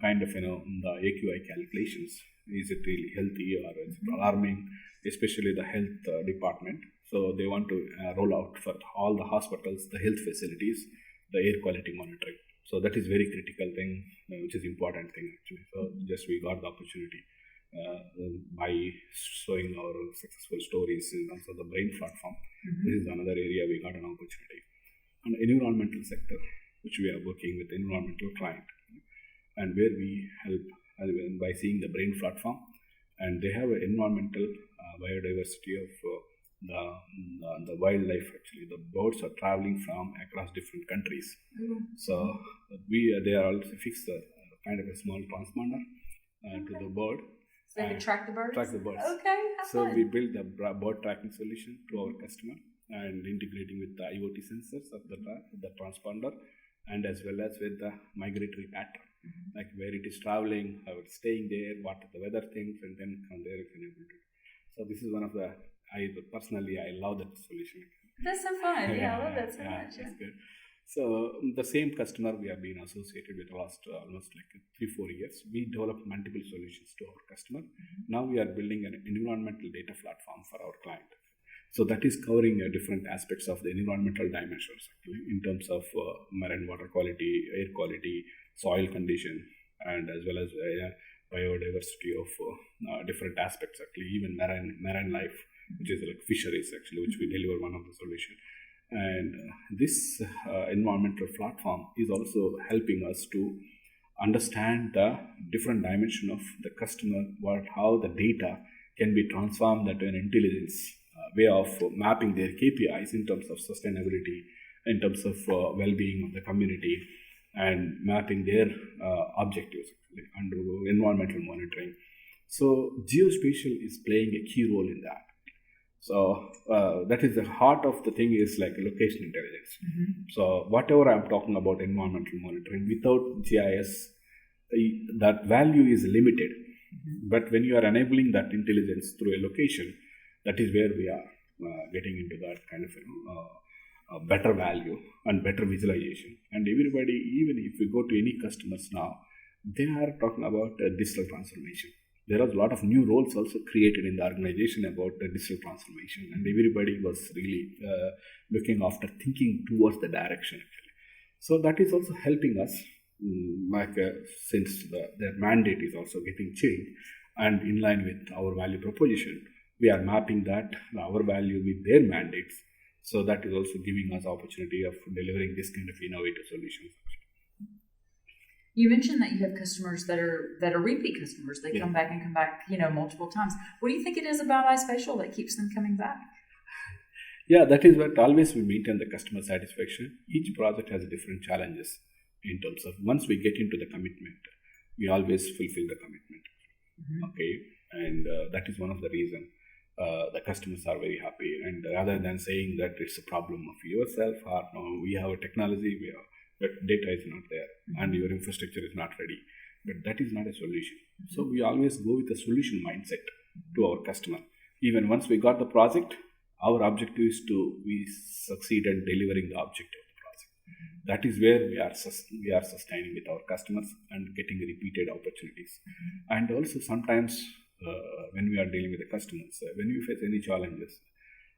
kind of the AQI calculations. Is it really healthy or is it alarming, especially the health department. So they want to roll out for all the hospitals, the health facilities, the air quality monitoring. So that is very critical thing, which is important thing actually. So just we got the opportunity by showing our successful stories in terms of the brain platform. This is another area we got an opportunity. And environmental sector, which we are working with environmental client, and where we help by seeing the brain platform, and they have an environmental biodiversity of the wildlife actually. The birds are traveling from across different countries. So they are also fixed kind of a small transponder to the bird. So they can track the birds? Track the birds. Okay. So we build the bird tracking solution to our customer and integrating with the IoT sensors of the transponder, and as well as with the migratory pattern, like where it is traveling, how it's staying there, what are the weather things, and then from there it can able to. So this is one of the, I love that solution. That's so fun. Yeah, I love that so much. That's good. So the same customer we have been associated with last almost like 3-4 years. We developed multiple solutions to our customer. Now we are building an environmental data platform for our client. So that is covering different aspects of the environmental dimensions actually, in terms of marine water quality, air quality, soil condition, and as well as biodiversity of different aspects actually, even marine life, which is like fisheries actually, which we deliver one of the solution. And this environmental platform is also helping us to understand the different dimension of the customer, how the data can be transformed into an intelligence way of mapping their KPIs in terms of sustainability, in terms of well-being of the community, and mapping their objectives under environmental monitoring. So geospatial is playing a key role in that. So that is the heart of the thing is like location intelligence. So whatever I'm talking about environmental monitoring, without GIS, that value is limited. But when you are enabling that intelligence through a location, that is where we are getting into that kind of better value and better visualization. And everybody, even if we go to any customers now, they are talking about digital transformation. There are a lot of new roles also created in the organization about the digital transformation, and everybody was really looking after thinking towards the direction actually. So that is also helping us, since their mandate is also getting changed, and in line with our value proposition, we are mapping that our value with their mandates. So that is also giving us opportunity of delivering this kind of innovative solutions. You mentioned that you have customers that are repeat customers. They come back, multiple times. What do you think it is about iSpatial that keeps them coming back? Yeah, that is what always we maintain the customer satisfaction. Each project has different challenges in terms of once we get into the commitment, we always fulfill the commitment. Okay, and that is one of the reasons the customers are very happy. And rather than saying that it's a problem of yourself or no, we have a technology, but data is not there and your infrastructure is not ready. But that is not a solution. So we always go with a solution mindset to our customer. Even once we got the project, our objective is to succeed in delivering the objective of the project. That is where we are sustaining with our customers and getting repeated opportunities. And also sometimes when we are dealing with the customers, when we face any challenges,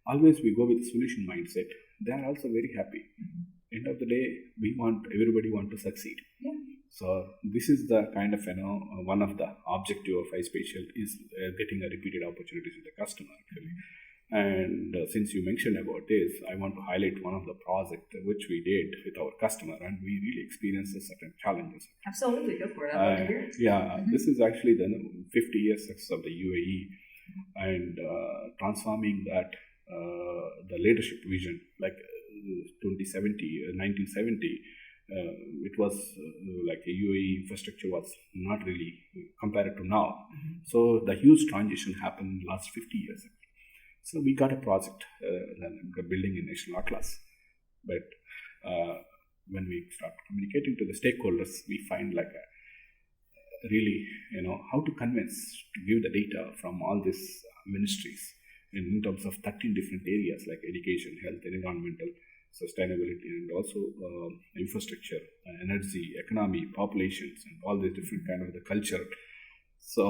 always we go with a solution mindset. They are also very happy. End of the day, everybody want to succeed. So this is the kind of one of the objective of iSpatial is getting a repeated opportunities with the customer actually. And since you mentioned about this, I want to highlight one of the project which we did with our customer, and we really experienced certain challenges. Absolutely, go for it. I'd love to hear it. Yeah, this is actually the 50 years success of the UAE, and transforming that the leadership vision, like 1970. It was like a UAE infrastructure was not really compared to now. So the huge transition happened last 50 years. So we got a project, building a national atlas. But when we start communicating to the stakeholders, we find like really, how to convince to give the data from all these ministries in terms of 13 different areas like education, health, environmental, sustainability, and also infrastructure, energy, economy, populations, and all these different kind of the culture. So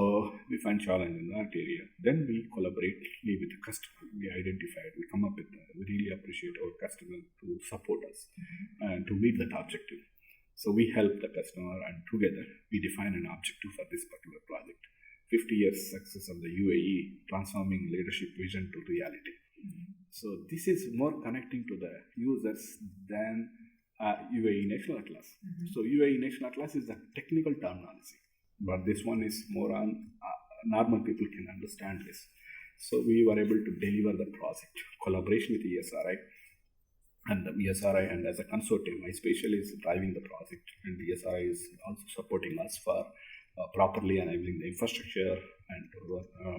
we find challenge in that area. Then we collaborate with the customer. We come up with, we really appreciate our customer to support us and to meet that objective. So we help the customer, and together we define an objective for this particular project. 50 years success of the UAE, transforming leadership vision to reality. So this is more connecting to the users than UAE National Atlas. So UAE National Atlas is a technical terminology, but this one is more on normal people can understand this. So we were able to deliver the project, collaboration with ESRI, and the ESRI, and as a consortium, iSpatial is driving the project, and the ESRI is also supporting us for properly enabling the infrastructure and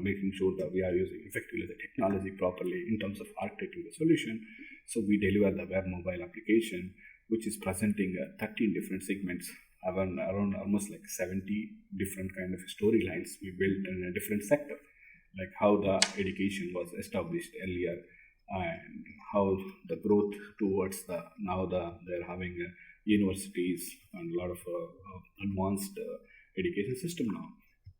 making sure that we are using effectively the technology properly in terms of architecting the solution. So we deliver the web mobile application, which is presenting 13 different segments, around almost like 70 different kind of storylines we built in a different sector, like how the education was established earlier, and how the growth towards they're having universities and a lot of advanced education system now.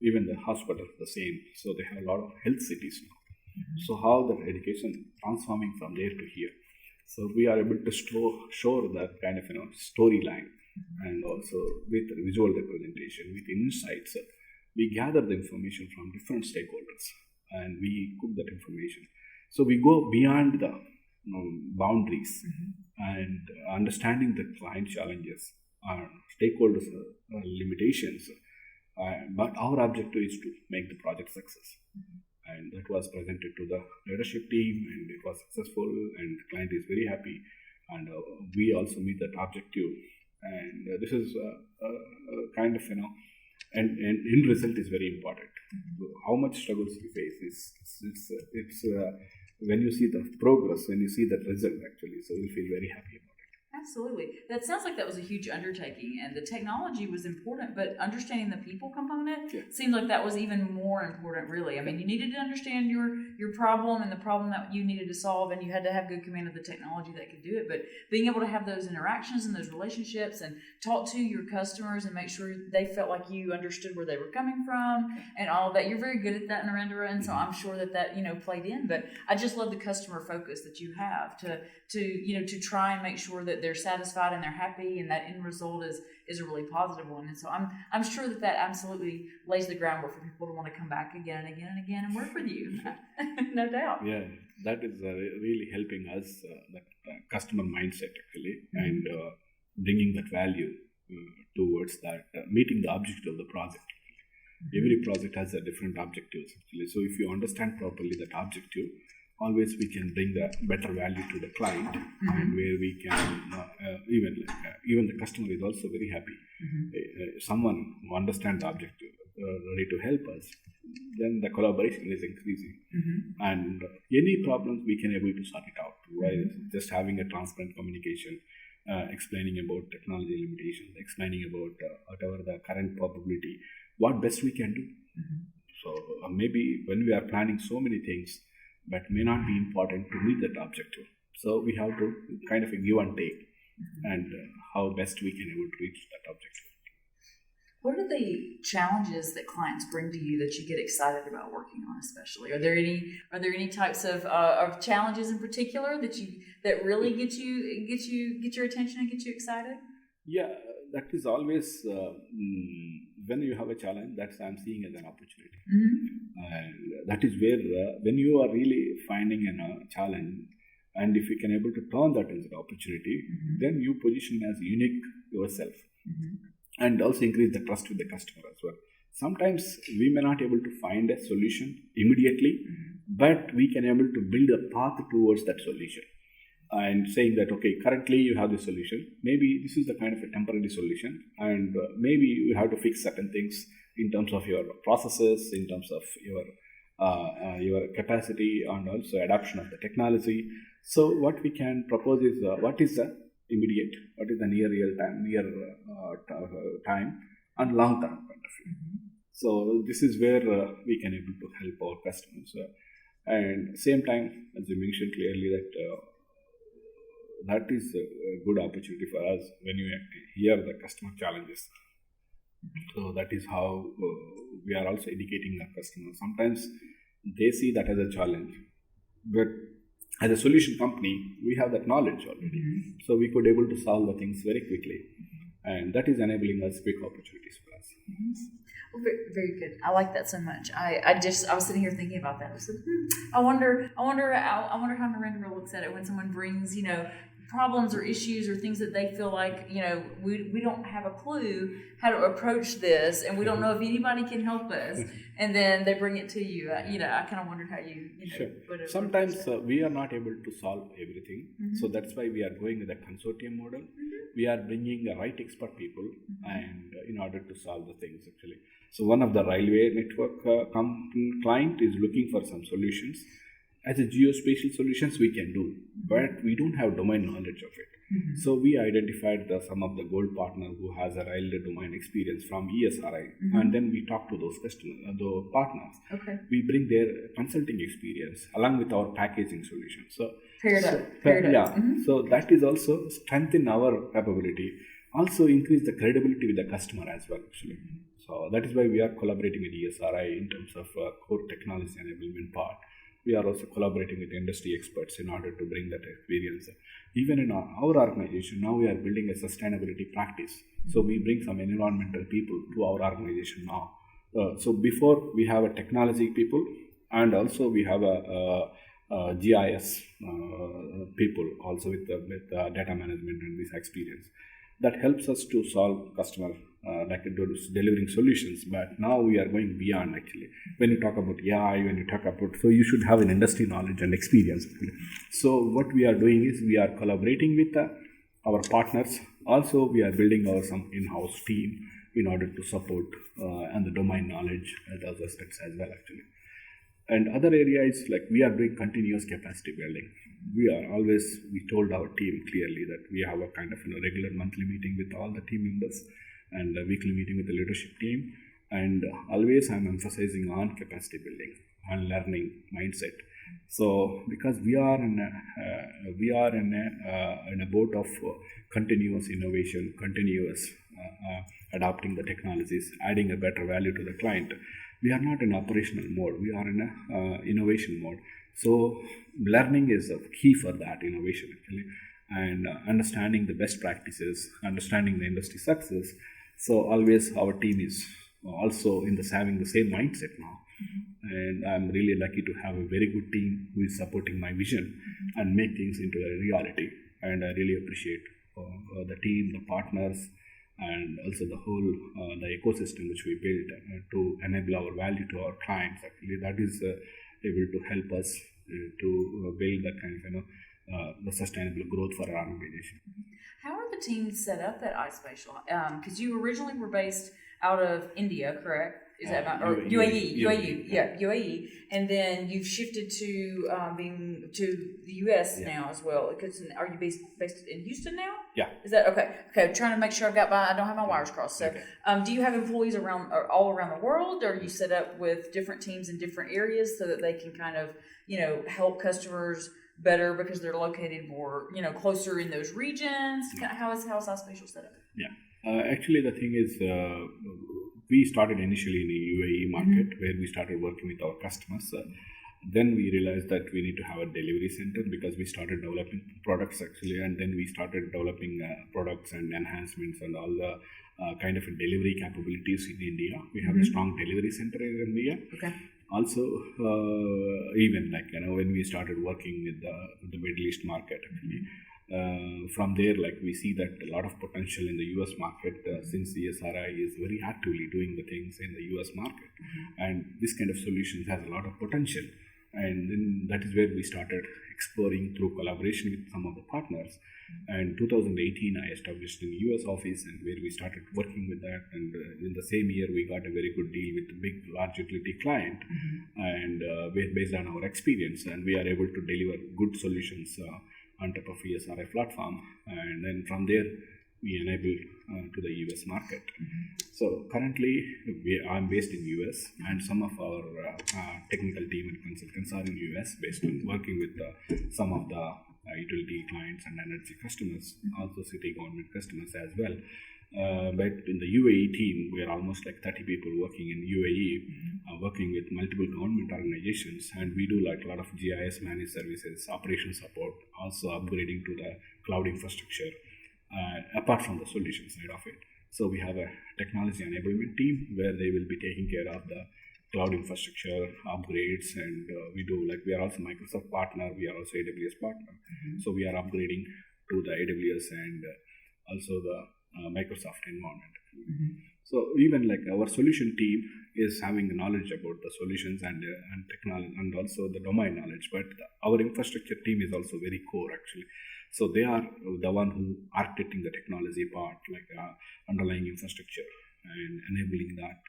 Even the hospital the same. So they have a lot of health cities now. So how the education transforming from there to here. So we are able to show that kind of storyline, and also with visual representation, with insights. We gather the information from different stakeholders and we cook that information. So we go beyond the boundaries and understanding the client challenges, stakeholders' limitations. But our objective is to make the project success. And that was presented to the leadership team, and it was successful, and the client is very happy. And we also meet that objective. And this is kind of, and end result is very important. How much struggles we face it's when you see the progress, when you see that result actually, so we feel very happy about it. Absolutely. That sounds like that was a huge undertaking, and the technology was important, but understanding the people component seemed like that was even more important, really. I mean, you needed to understand your problem and the problem that you needed to solve, and you had to have good command of the technology that could do it, but being able to have those interactions and those relationships and talk to your customers and make sure they felt like you understood where they were coming from and all of that. You're very good at that, Narendra, and so I'm sure that played in, but I just love the customer focus that you have to try and make sure that they're satisfied and they're happy, and that end result is a really positive one. And so I'm sure that absolutely lays the groundwork for people to want to come back again and again and again and work with you. No doubt. Yeah, that is really helping us, the customer mindset actually, and bringing that value towards that, meeting the objective of the project. Every project has a different objectives actually. So if you understand properly that objective, always we can bring the better value to the client, and where we can even the customer is also very happy. Someone who understands the objective, ready to help us, then the collaboration is increasing, and any problems we can able to sort it out while just having a transparent communication, explaining about technology limitations, explaining about whatever the current probability, what best we can do. So maybe when we are planning so many things, but may not be important to meet that objective. So we have to kind of a give and take, and how best we can able to reach that objective. What are the challenges that clients bring to you that you get excited about working on, especially? Are there any types of challenges in particular that really get your attention and get you excited? Yeah, that is always when you have a challenge, that's I'm seeing as an opportunity. And that is where when you are really finding a challenge, and if you can able to turn that into an opportunity, then you position as unique yourself, and also increase the trust with the customer as well. Sometimes we may not able to find a solution immediately, but we can able to build a path towards that solution. And saying that, okay, currently you have this solution, maybe this is the kind of a temporary solution, and maybe you have to fix certain things in terms of your processes, in terms of your capacity, and also adoption of the technology. So what we can propose is what is the immediate, what is the near real time, time, and long term point of view. So this is where we can able to help our customers. And same time, as you mentioned clearly, that is a good opportunity for us when you hear the customer challenges. So that is how we are also educating our customers. Sometimes they see that as a challenge, but as a solution company, we have that knowledge already. So we could able to solve the things very quickly, and that is enabling us quick opportunities for us. Well, very, very good. I like that so much. I was sitting here thinking about that. I said, I wonder how Narendra looks at it when someone brings, problems or issues or things that they feel like, we don't have a clue how to approach this, and we don't know if anybody can help us, and then they bring it to you. I kind of wondered how you sure. Sometimes we are not able to solve everything. So that's why we are going with a consortium model. We are bringing the right expert people, and in order to solve the things actually. So one of the railway network client is looking for some solutions. As a geospatial solutions we can do, but we don't have domain knowledge of it. So we identified some of the gold partner who has a railway domain experience from ESRI, and then we talk to those customers, those partners. Okay. We bring their consulting experience along with our packaging solution. So So that is also strengthen our capability, also increase the credibility with the customer as well actually. So that is why we are collaborating with ESRI in terms of core technology enablement part. We are also collaborating with industry experts in order to bring that experience. Even in our organization, now we are building a sustainability practice. So we bring some environmental people to our organization now. So before we have a technology people, and also we have a GIS people also with data management and this experience. That helps us to solve customer delivering solutions. But now we are going beyond actually. When you talk about AI, so you should have an industry knowledge and experience actually. So what we are doing is we are collaborating with our partners. Also we are building our some in-house team in order to support and the domain knowledge and those aspects as well actually. And other areas like we are doing continuous capacity building. We told our team clearly that we have a kind of regular monthly meeting with all the team members and a weekly meeting with the leadership team. And always I'm emphasizing on capacity building and learning mindset. So because we are in a boat of continuous innovation, continuous adopting the technologies, adding a better value to the client. We are not in operational mode. We are in a innovation mode. So learning is a key for that innovation actually, and understanding the best practices, understanding the industry success. So always our team is also having the same mindset now. And I'm really lucky to have a very good team who is supporting my vision and make things into a reality. And I really appreciate the team, the partners, and also the whole the ecosystem which we built to enable our value to our clients. Actually, that is able to help us to build that kind of the sustainable growth for our organization. How are the teams set up at iSpatial? Because you originally were based out of India, correct? Is that not, or UAE, and then you've shifted to being to the US now as well. Because are you based in Houston now? Yeah. Is that okay? Okay, I'm trying to make sure I don't have my wires crossed. So, do you have employees all around the world, or are you set up with different teams in different areas so that they can kind of help customers better because they're located more closer in those regions? How is iSpatial set up? Yeah. Actually, the thing is, we started initially in the UAE market where we started working with our customers. Then we realized that we need to have a delivery center because we started developing products actually, and then we started developing products and enhancements and all the kind of delivery capabilities in India. We have a strong delivery center in India. Okay. Also, even like when we started working with the Middle East market, actually, from there, like we see that a lot of potential in the US market since ESRI is very actively doing the things in the US market, and this kind of solutions has a lot of potential. And then that is where we started exploring through collaboration with some of the partners. And 2018, I established a US office, and where we started working with that. And in the same year, we got a very good deal with a big, large utility client, and based on our experience, and we are able to deliver good solutions on top of ESRI platform. And then from there, we enable to the US market. So currently, I'm based in US, and some of our technical team and consultants are in US, based on working with some of the utility clients and energy customers, also city government customers as well. But in the UAE team, we are almost like 30 people working in UAE, working with multiple government organizations, and we do like a lot of GIS managed services, operation support, also upgrading to the cloud infrastructure, apart from the solution side of it. So we have a technology enablement team where they will be taking care of the cloud infrastructure upgrades, and we are also Microsoft partner, we are also AWS partner. So we are upgrading to the AWS and also the Microsoft environment. So even like our solution team is having knowledge about the solutions and technology and also the domain knowledge, but our infrastructure team is also very core actually. So they are the one who architecting the technology part, like underlying infrastructure and enabling that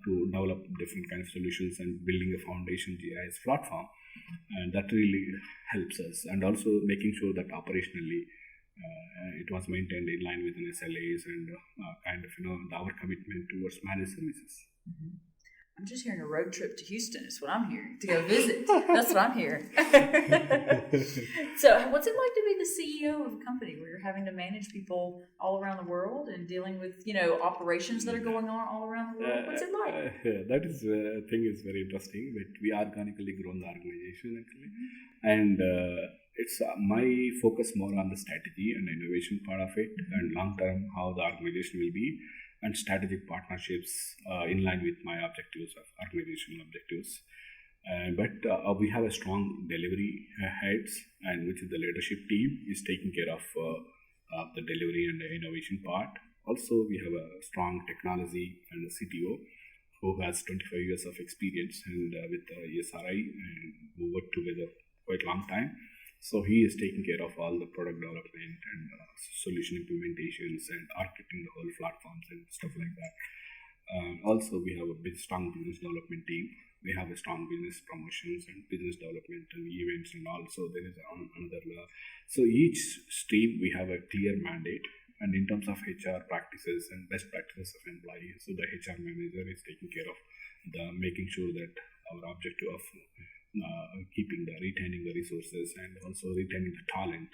to develop different kind of solutions and building a foundation GIS platform, and that really helps us. And also making sure that operationally it was maintained in line with an SLAs and our commitment towards managed services. I'm just hearing a road trip to Houston is what I'm hearing, to go visit. That's what I'm hearing. So what's it like to be the CEO of a company where you're having to manage people all around the world and dealing with, operations that are going on all around the world? What's it like? That is thing is very interesting. But we organically grown the organization actually, and it's my focus more on the strategy and innovation part of it, and long term how the organization will be, and strategic partnerships in line with my objectives of organizational objectives. But we have a strong delivery heads, and which is the leadership team is taking care of the delivery and the innovation part. Also, we have a strong technology and a CTO who has 25 years of experience and with ESRI, and we work together quite long time. So he is taking care of all the product development and solution implementations and architecting the whole platforms and stuff like that. Also, we have a big, strong business development team. We have a strong business promotions and business development and events, and also there is another. So each stream we have a clear mandate, and in terms of HR practices and best practices of employees, so the HR manager is taking care of making sure that our objective of retaining the resources and also retaining the talent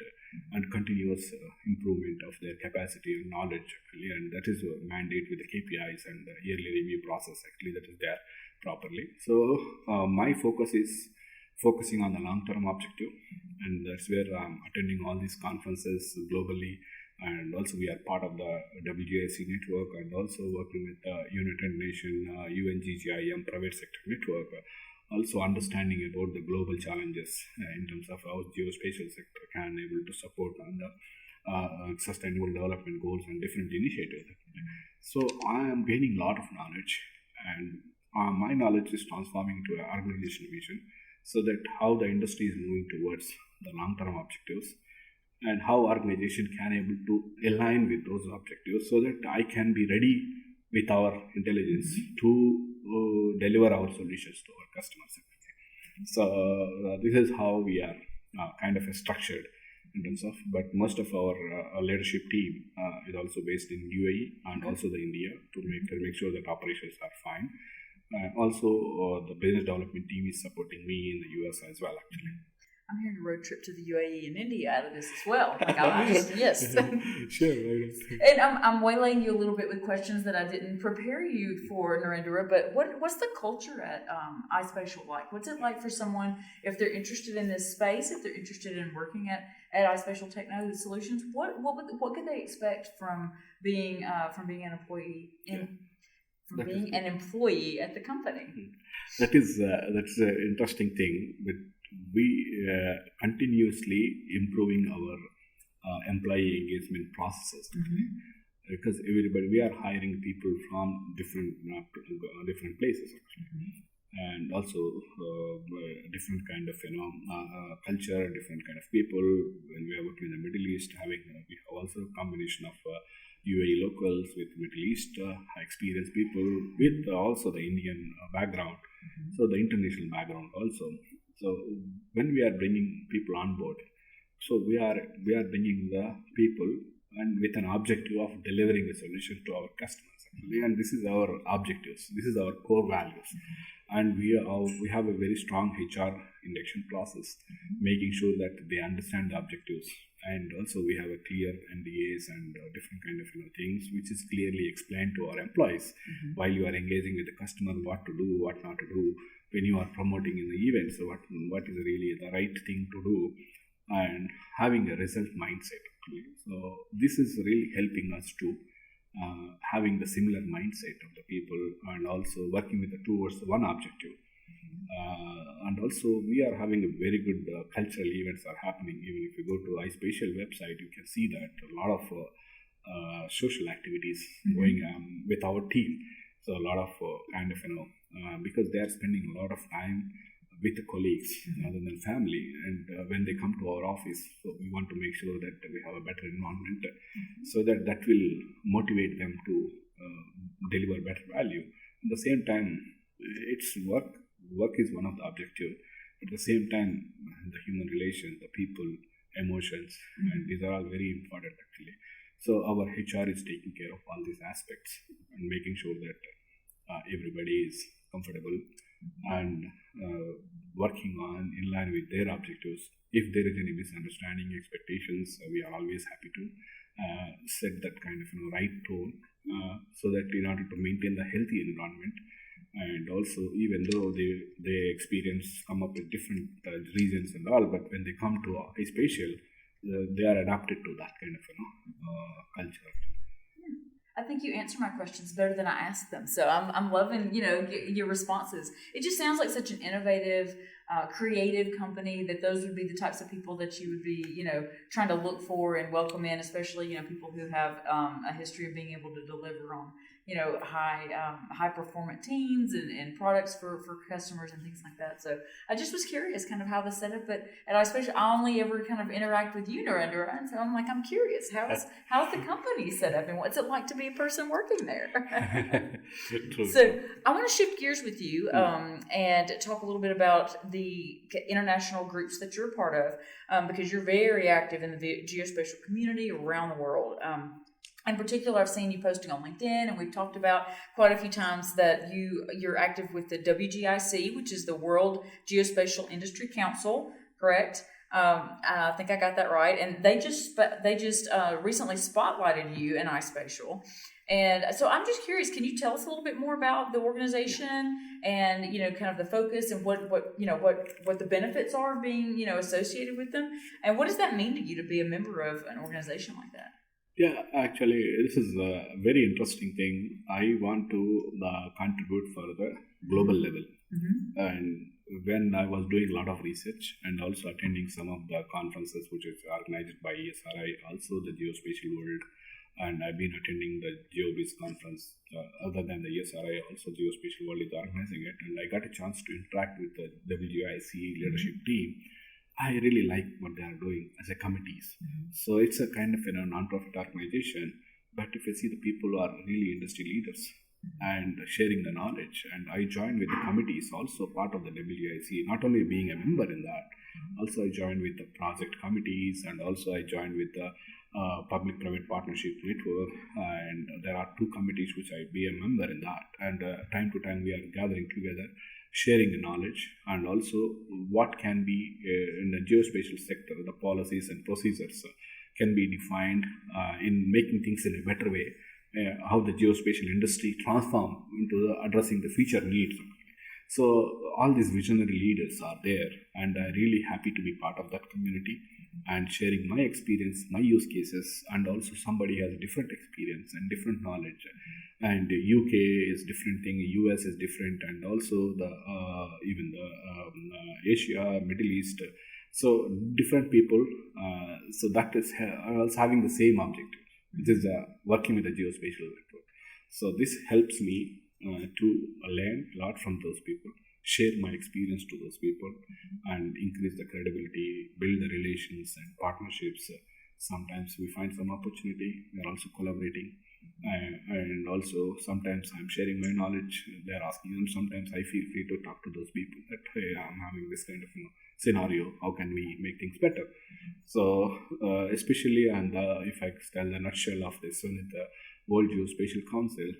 and continuous improvement of their capacity and knowledge actually, and that is a mandate with the KPIs and the yearly review process actually that is there properly. So my focus is focusing on the long-term objective, and that's where I'm attending all these conferences globally, and also we are part of the WGIC network and also working with the United Nations UNGGIM private sector network. Also understanding about the global challenges in terms of how geospatial sector can able to support on the sustainable development goals and different initiatives. So I am gaining a lot of knowledge, and my knowledge is transforming to an organization vision, so that how the industry is moving towards the long-term objectives and how organization can able to align with those objectives, so that I can be ready with our intelligence to deliver our solutions to our customers. So this is how we are kind of structured in terms of, but most of our leadership team is also based in UAE and also the India to make sure that operations are fine. Also the business development team is supporting me in the US as well actually. I'm hearing a road trip to the UAE and India out of this as well. Like I just, yes. Sure. And I'm waylaying you a little bit with questions that I didn't prepare you for, Narendra. But what's the culture at iSpatial like? What's it like for someone if they're interested in this space, if they're interested in working at iSpatial Techno Solutions? What could they expect from being an employee being an employee at the company? That's an interesting thing. But we continuously improving our employee engagement processes, actually, because we are hiring people from different places, actually, and also different kind of culture, different kind of people. When we are working in the Middle East, we have also a combination of UAE locals with Middle East experienced people with also the Indian background, so the international background also. So when we are bringing people on board, so we are bringing the people and with an objective of delivering a solution to our customers, actually. And this is our objectives. This is our core values, and we have a very strong HR induction process, making sure that they understand the objectives. And also we have a clear NDAs and different kind of things which is clearly explained to our employees while you are engaging with the customer, what to do, what not to do, when you are promoting in the event, so what is really the right thing to do, and having a result mindset, actually. So this is really helping us to having the similar mindset of the people, and also working with towards one objective. And also we are having a very good cultural events are happening. Even if you go to iSpatial website, you can see that a lot of social activities going with our team. So a lot of because they are spending a lot of time with the colleagues rather than family, and when they come to our office, so we want to make sure that we have a better environment, so that will motivate them to deliver better value. At the same time, it's work is one of the objectives. At the same time, the human relations, the people, emotions, and these are all very important, actually. So our HR is taking care of all these aspects and making sure that everybody is comfortable and working on in line with their objectives. If there is any misunderstanding, expectations, we are always happy to set that kind of right tone, so that in order to maintain the healthy environment. And also, even though they come up with different reasons and all, but when they come to iSpatial, they are adapted to that kind of culture. I think you answer my questions better than I asked them. So I'm loving, your responses. It just sounds like such an innovative, creative company, that those would be the types of people that you would be, trying to look for and welcome in, especially, people who have a history of being able to deliver on, high performant teams and products for customers and things like that. So I just was curious kind of how the setup at iSpatial, I only ever kind of interact with you, Narendra, and so I'm curious, how's the company set up and what's it like to be a person working there? So I want to shift gears with you and talk a little bit about the international groups that you're a part of, because you're very active in the geospatial community around the world. In particular, I've seen you posting on LinkedIn, and we've talked about quite a few times that you're active with the WGIC, which is the World Geospatial Industry Council, correct? I think I got that right. And they just recently spotlighted you in iSpatial. And so I'm just curious, can you tell us a little bit more about the organization and, kind of the focus and what the benefits are of being, associated with them? And what does that mean to you to be a member of an organization like that? Yeah, actually, this is a very interesting thing. I want to contribute for the global level. And when I was doing a lot of research and also attending some of the conferences which is organized by ESRI, also the Geospatial World, and I've been attending the GeoBiz conference. Other than the ESRI, also Geospatial World is organizing it, and I got a chance to interact with the WGIC leadership team. I really like what they are doing as a committees. So it's a kind of non-profit organization, but if you see the people who are really industry leaders and sharing the knowledge, and I joined with the committees, also part of the WGIC, not only being a member in that, also I joined with the project committees, and also I joined with the public-private partnership network, and there are two committees which I be a member in that. And time to time we are gathering together, sharing the knowledge, and also what can be in the geospatial sector, the policies and procedures can be defined in making things in a better way. How the geospatial industry transform into addressing the future needs. So all these visionary leaders are there, and I'm really happy to be part of that community and sharing my experience, my use cases, and also somebody has different experience and different knowledge. And UK is different thing, US is different, and also the even the Asia, Middle East. So different people. So that is also having the same objective, which is working with the geospatial network. So this helps me to learn a lot from those people, share my experience to those people, and increase the credibility, build the relations and partnerships. Sometimes we find some opportunity, we are also collaborating, and also sometimes I'm sharing my knowledge, they're asking, and sometimes I feel free to talk to those people that, hey, I'm having this kind of scenario, how can we make things better? So especially, and if I tell the nutshell of this, with the World Geospatial Council,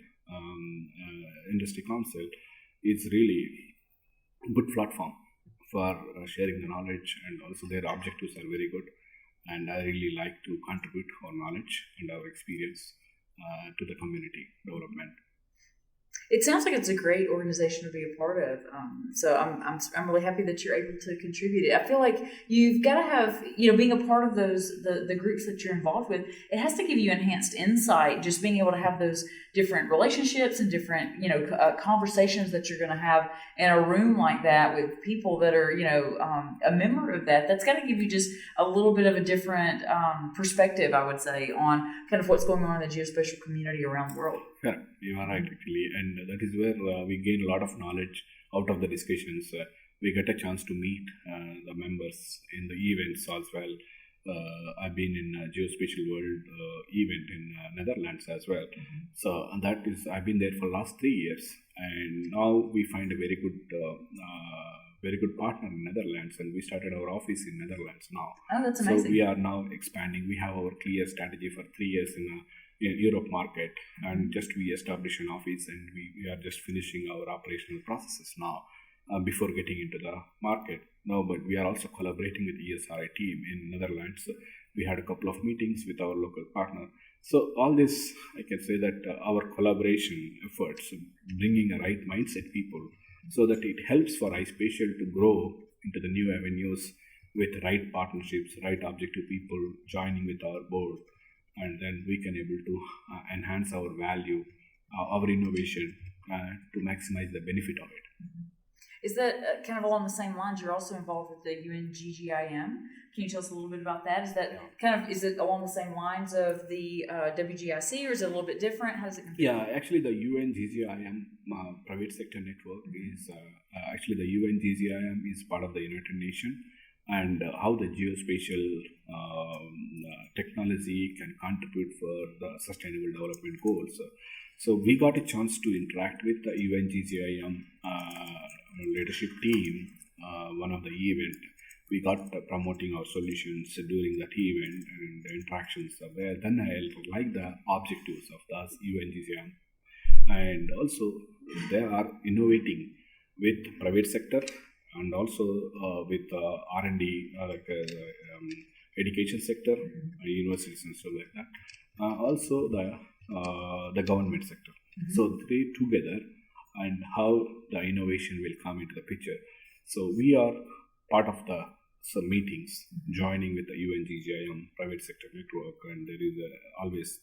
Industry Council, is really a good platform for sharing the knowledge, and also their objectives are very good, and I really like to contribute our knowledge and our experience to the community development. It sounds like it's a great organization to be a part of. So I'm really happy that you're able to contribute. I feel like you've got to have, being a part of the groups that you're involved with, it has to give you enhanced insight, just being able to have those different relationships and different, conversations that you're going to have in a room like that with people that are, a member of that. That's got to give you just a little bit of a different perspective, I would say, on kind of what's going on in the geospatial community around the world. Yeah, you are right, actually, and that is where we gain a lot of knowledge out of the discussions. We get a chance to meet the members in the events as well. I've been in a Geospatial World event in Netherlands as well. So and that is, I've been there for last 3 years, and now we find a very good partner in Netherlands, and we started our office in Netherlands now. Oh, that's amazing. So we are now expanding. We have our clear strategy for 3 years in Europe market, and just we establish an office, and we are just finishing our operational processes now before getting into the market now. But we are also collaborating with ESRI team in Netherlands. We had a couple of meetings with our local partner. So all this, I can say that our collaboration efforts, bringing a right mindset people, so that it helps for iSpatial to grow into the new avenues with right partnerships, right objective people joining with our board, and then we can able to enhance our value, our innovation, to maximize the benefit of it. Is that kind of along the same lines? You're also involved with the UNGGIM. Can you tell us a little bit about that? Is that is it along the same lines of the WGIC, or is it a little bit different? How does it compare? Yeah, actually the UNGGIM private sector network is actually the UNGGIM is part of the United Nations, and how the geospatial technology can contribute for the sustainable development goals. So we got a chance to interact with the UNGGIM leadership team, one of the event. We got promoting our solutions during that event, and the interactions are there. Then I like the objectives of the UNGGIM, and also they are innovating with private sector, and also with R&D, education sector, universities and stuff like that. Also the government sector. So three together, and how the innovation will come into the picture. So we are part of the some meetings, joining with the UNGGIM private sector network, and there is always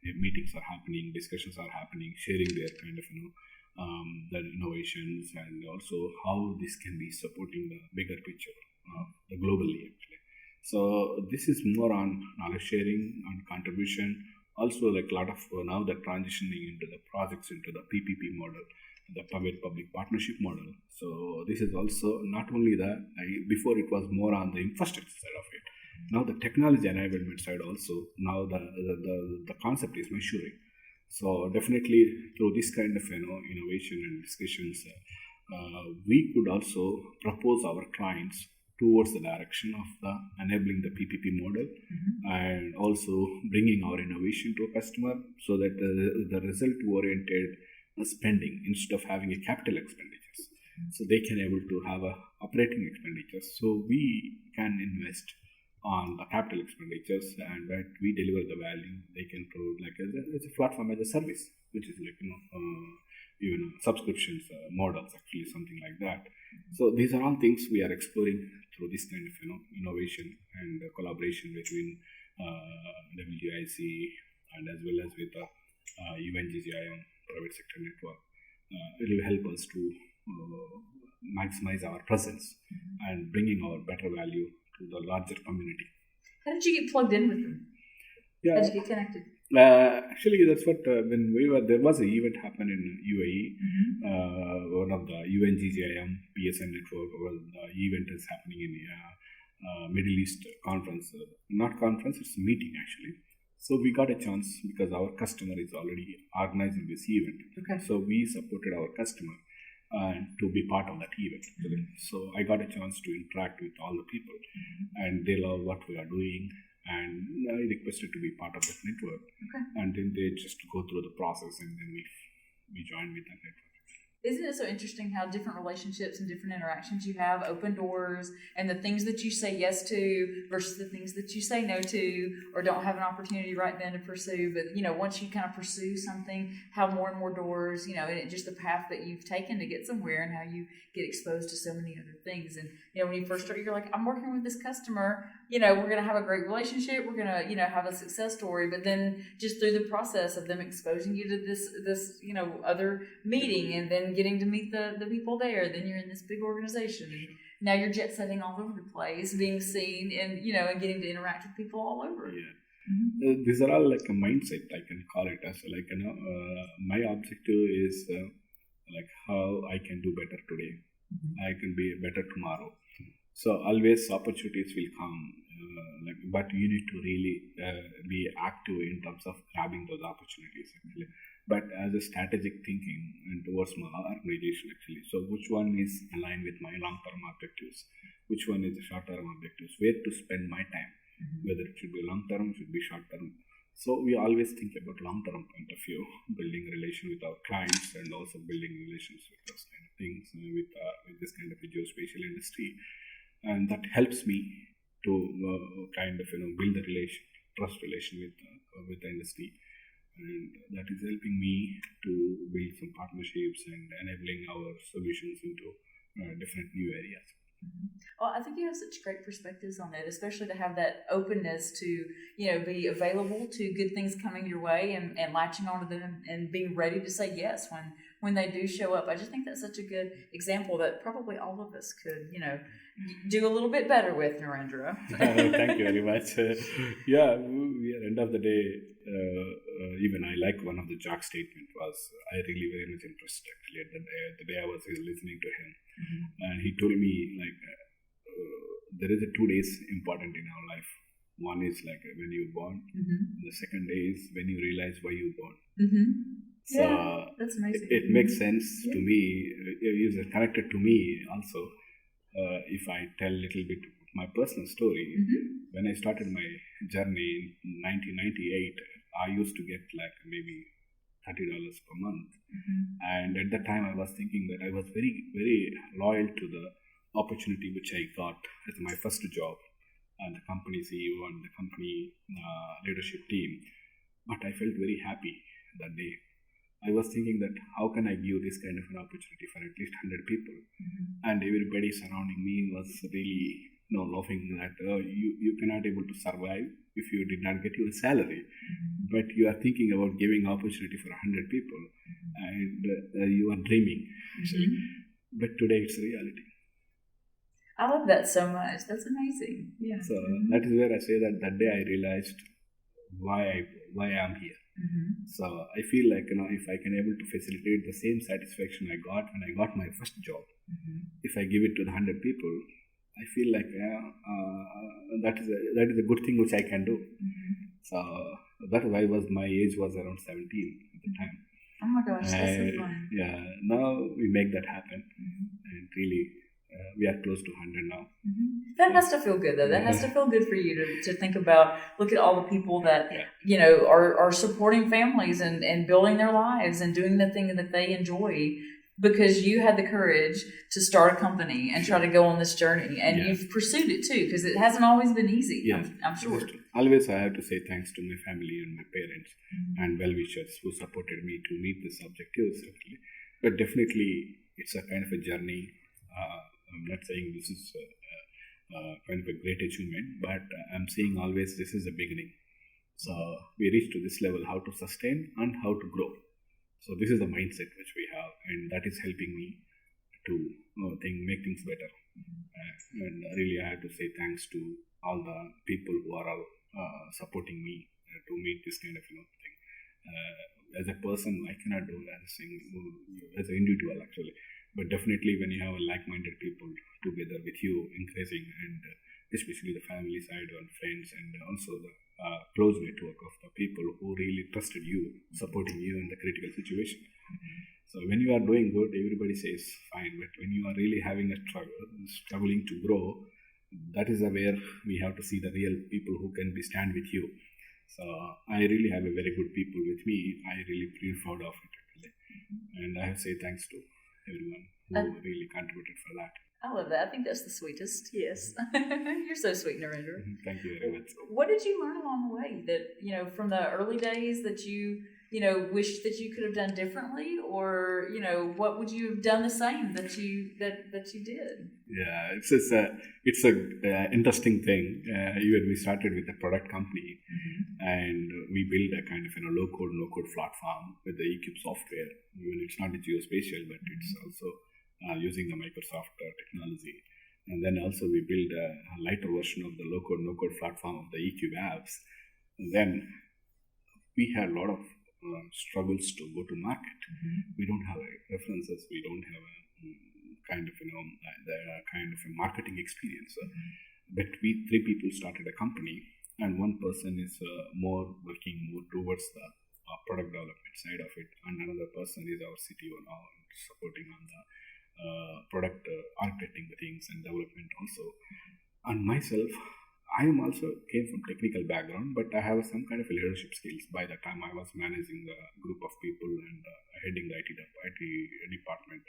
meetings are happening, discussions are happening, sharing their kind of the innovations, and also how this can be supporting the bigger picture globally actually. So this is more on knowledge sharing and contribution. Also, like a lot of now the transitioning into the projects into the PPP model, the public partnership model. So this is also not only before it was more on the infrastructure side of it. Now the technology enablement side also. Now the concept is maturing. So definitely through this kind of innovation and discussions, we could also propose our clients towards the direction of the enabling the PPP model, and also bringing our innovation to a customer so that the result oriented spending instead of having a capital expenditures. So they can able to have a operating expenditures. So we can invest on the capital expenditures, and that we deliver the value. They can provide like it's a platform as a service, which is like even subscriptions models, actually something like that. So these are all things we are exploring through this kind of innovation and collaboration between WIC and as well as with UNGGIM private sector network. It will help us to maximize our presence and bringing our better value to the larger community. How did you get plugged in with them? Yeah. How did you get connected? Actually, that's what when we were there was an event happen in UAE. One of the UNGGIM PSN network. The event is happening in Middle East conference. Not conference, it's a meeting actually. So we got a chance because our customer is already organizing this event. Okay. So we supported our customer to be part of that event. So I got a chance to interact with all the people, and they love what we are doing. And I requested to be part of that network. Okay. And then they just go through the process, and then we joined with that network. Isn't it so interesting how different relationships and different interactions you have open doors, and the things that you say yes to versus the things that you say no to or don't have an opportunity right then to pursue. But, once you kind of pursue something, how more and more doors, and just the path that you've taken to get somewhere and how you get exposed to so many other things. And, when you first start, you're like, I'm working with this customer, we're going to have a great relationship. We're going to, have a success story. But then just through the process of them exposing you to this, other meeting, and then getting to meet the people there, then you're in this big organization. And now you're jet setting all over the place, being seen and, and getting to interact with people all over. Yeah. These are all like a mindset, I can call it as my objective is like how I can do better today. I can be better tomorrow. So always opportunities will come, but you need to really be active in terms of grabbing those opportunities actually. But as a strategic thinking and towards my organization actually. So which one is aligned with my long-term objectives? Which one is the short-term objectives? Where to spend my time? Whether it should be long-term, should be short-term. So we always think about long-term point of view, building relation with our clients and also building relations with those kind of things with this kind of a geospatial industry. And that helps me to kind of build a trust relation with the industry, and that is helping me to build some partnerships and enabling our solutions into different new areas. Well, I think you have such great perspectives on that, especially to have that openness to, be available to good things coming your way and latching onto them and being ready to say yes when they do show up. I just think that's such a good example that probably all of us could, do a little bit better with, Narendra. Thank you very much. At the end of the day, even I like one of the Jack statement was I really very much interested actually at the day I was listening to him, and he told me like there is a 2 days important in our life. One is like when you're born, the second day is when you realize why you're born. So that's amazing. It makes sense to me. It is connected to me also. If I tell a little bit my personal story, when I started my journey in 1998, I used to get like maybe $30 per month. And at that time, I was thinking that I was very, very loyal to the opportunity which I got as my first job and the company CEO and the company leadership team. But I felt very happy that day. I was thinking that how can I give this kind of an opportunity for at least 100 people? And everybody surrounding me was really laughing that you cannot able to survive if you did not get your salary. But you are thinking about giving opportunity for 100 people, and you are dreaming actually. But today it's a reality. I love that so much. That's amazing. Yeah. So that is where I say that day I realized why I'm here. So I feel like if I can able to facilitate the same satisfaction I got when I got my first job, if I give it to the 100 people, I feel like that is a good thing which I can do. So that why my age was around 17 at the time. Oh my gosh, that's so fun. Yeah, now we make that happen, and really we are close to 100 now. That has to feel good, though. That has to feel good for you to think about, look at all the people that, are supporting families and building their lives and doing the thing that they enjoy because you had the courage to start a company and try to go on this journey. And you've pursued it, too, because it hasn't always been easy, I'm sure. Always I have to say thanks to my family and my parents and well-wishers who supported me to meet this objective, certainly. But definitely, it's a kind of a journey. I'm not saying this is kind of a great achievement, but I'm saying always this is a beginning. So we reach to this level, how to sustain and how to grow. So this is the mindset which we have, and that is helping me to make things better. And really, I have to say thanks to all the people who are all supporting me to meet this kind of thing. As a person, I cannot do that as an individual actually. But definitely when you have like-minded people together with you, encouraging, and especially the family side and friends, and also the close network of the people who really trusted you, supporting you in the critical situation. So when you are doing good, everybody says fine. But when you are really having a struggling to grow, that is where we have to see the real people who can stand with you. So I really have a very good people with me. I really feel proud of it actually. And I have to say thanks to everyone who really contributed for that. I love that. I think that's the sweetest. Yes. You're so sweet, Narendra. Thank you very much. What did you learn along the way that, from the early days that you wish that you could have done differently, or, what would you have done the same that you did? Yeah, it's a interesting thing. Even we started with a product company and we built a kind of low-code, no-code platform with the eCube software. Even it's not a Geospatial, but it's also using the Microsoft technology. And then also we built a lighter version of the low-code, no-code platform of the eCube apps. And then we had a lot of struggles to go to market. We don't have references. We don't have a kind of a marketing experience. But we 3 people started a company, and one person is working more towards the product development side of it, and another person is our CTO now, supporting on the product architecting the things and development also. And myself, I am also came from technical background, but I have some kind of leadership skills. By the time I was managing a group of people and heading the IT department.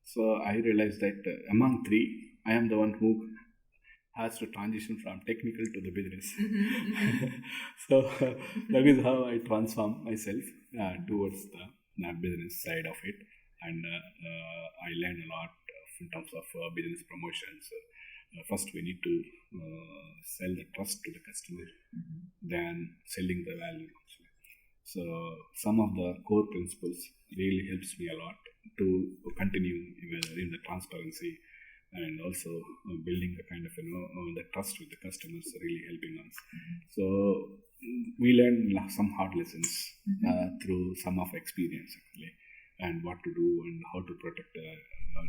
So I realized that among 3, I am the one who has to transition from technical to the business. So that is how I transform myself towards the business side of it. And I learned a lot in terms of business promotions. First, we need to sell the trust to the customer, then selling the value. So some of the core principles really helps me a lot to continue in the transparency, and also building the kind of the trust with the customers, really helping us. So we learned some hard lessons through some of experience actually, and what to do and how to protect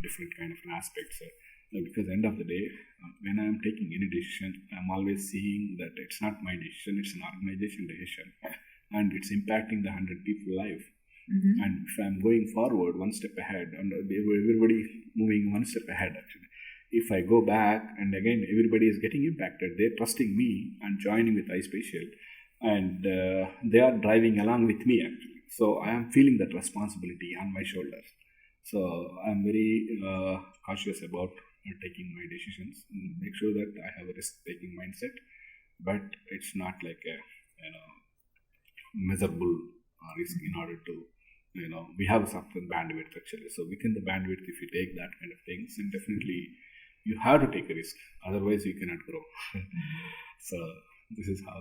different kind of aspects. Because end of the day, when I'm taking any decision, I'm always seeing that it's not my decision, it's an organization decision, and it's impacting the 100 people life. And if I'm going forward one step ahead, and everybody moving one step ahead actually, if I go back and again everybody is getting impacted, they're trusting me and joining with iSpatial, and they are driving along with me actually. So I am feeling that responsibility on my shoulders. So I'm very cautious about taking my decisions, and make sure that I have a risk-taking mindset, but it's not like a measurable risk in order to we have a certain bandwidth actually. So within the bandwidth, if you take that kind of things, then definitely you have to take a risk, otherwise you cannot grow. So this is how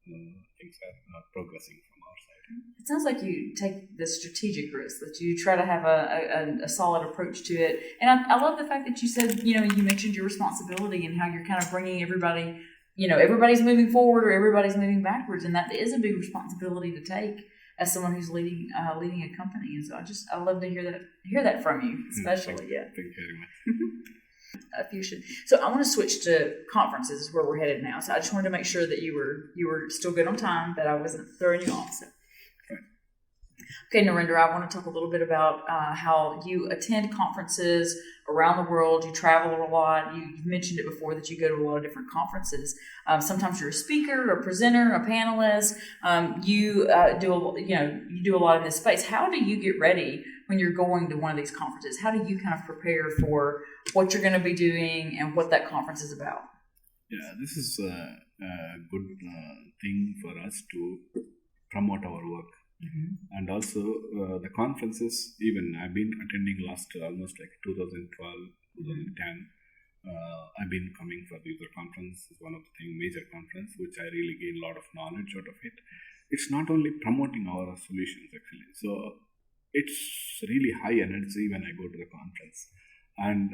things are progressing from our side. It sounds like you take the strategic risk, that you try to have a solid approach to it. And I love the fact that you said, you mentioned your responsibility and how you're kind of bringing everybody, everybody's moving forward or everybody's moving backwards. And that is a big responsibility to take as someone who's leading a company. And so I love to hear that from you, especially. Thank you very much. Fusion. So I want to switch to conferences, is where we're headed now. So I just wanted to make sure that you were still good on time, that I wasn't throwing you off. So. Okay, Narendra, I want to talk a little bit about how you attend conferences around the world. You travel a lot. You've mentioned it before that you go to a lot of different conferences. Sometimes you're a speaker, a presenter, a panelist. You do a lot in this space. How do you get ready when you're going to one of these conferences? How do you kind of prepare for what you're going to be doing and what that conference is about? Yeah, this is a good thing for us to promote our work. And also the conferences, even I've been attending last almost like 2012, 2010. I've been coming for the user conference. It's one of the major conference which I really gain a lot of knowledge out of it. It's not only promoting our solutions actually, so it's really high energy when I go to the conference, and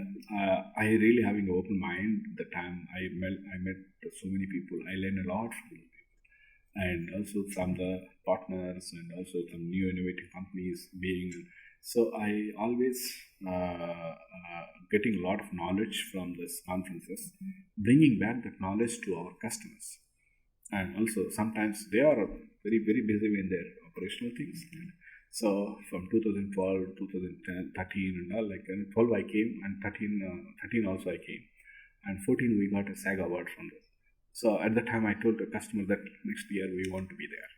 I really having an open mind. The time I met so many people, I learned a lot from them, and also from the partners and also some new innovative companies being. So I always getting a lot of knowledge from these conferences, bringing back that knowledge to our customers. And also sometimes they are very, very busy in their operational things. So from 2012, 2013 and all, like 12 I came, and 13 also I came, and 14 we got a SAG award from them. So at the time I told the customer that next year we want to be there.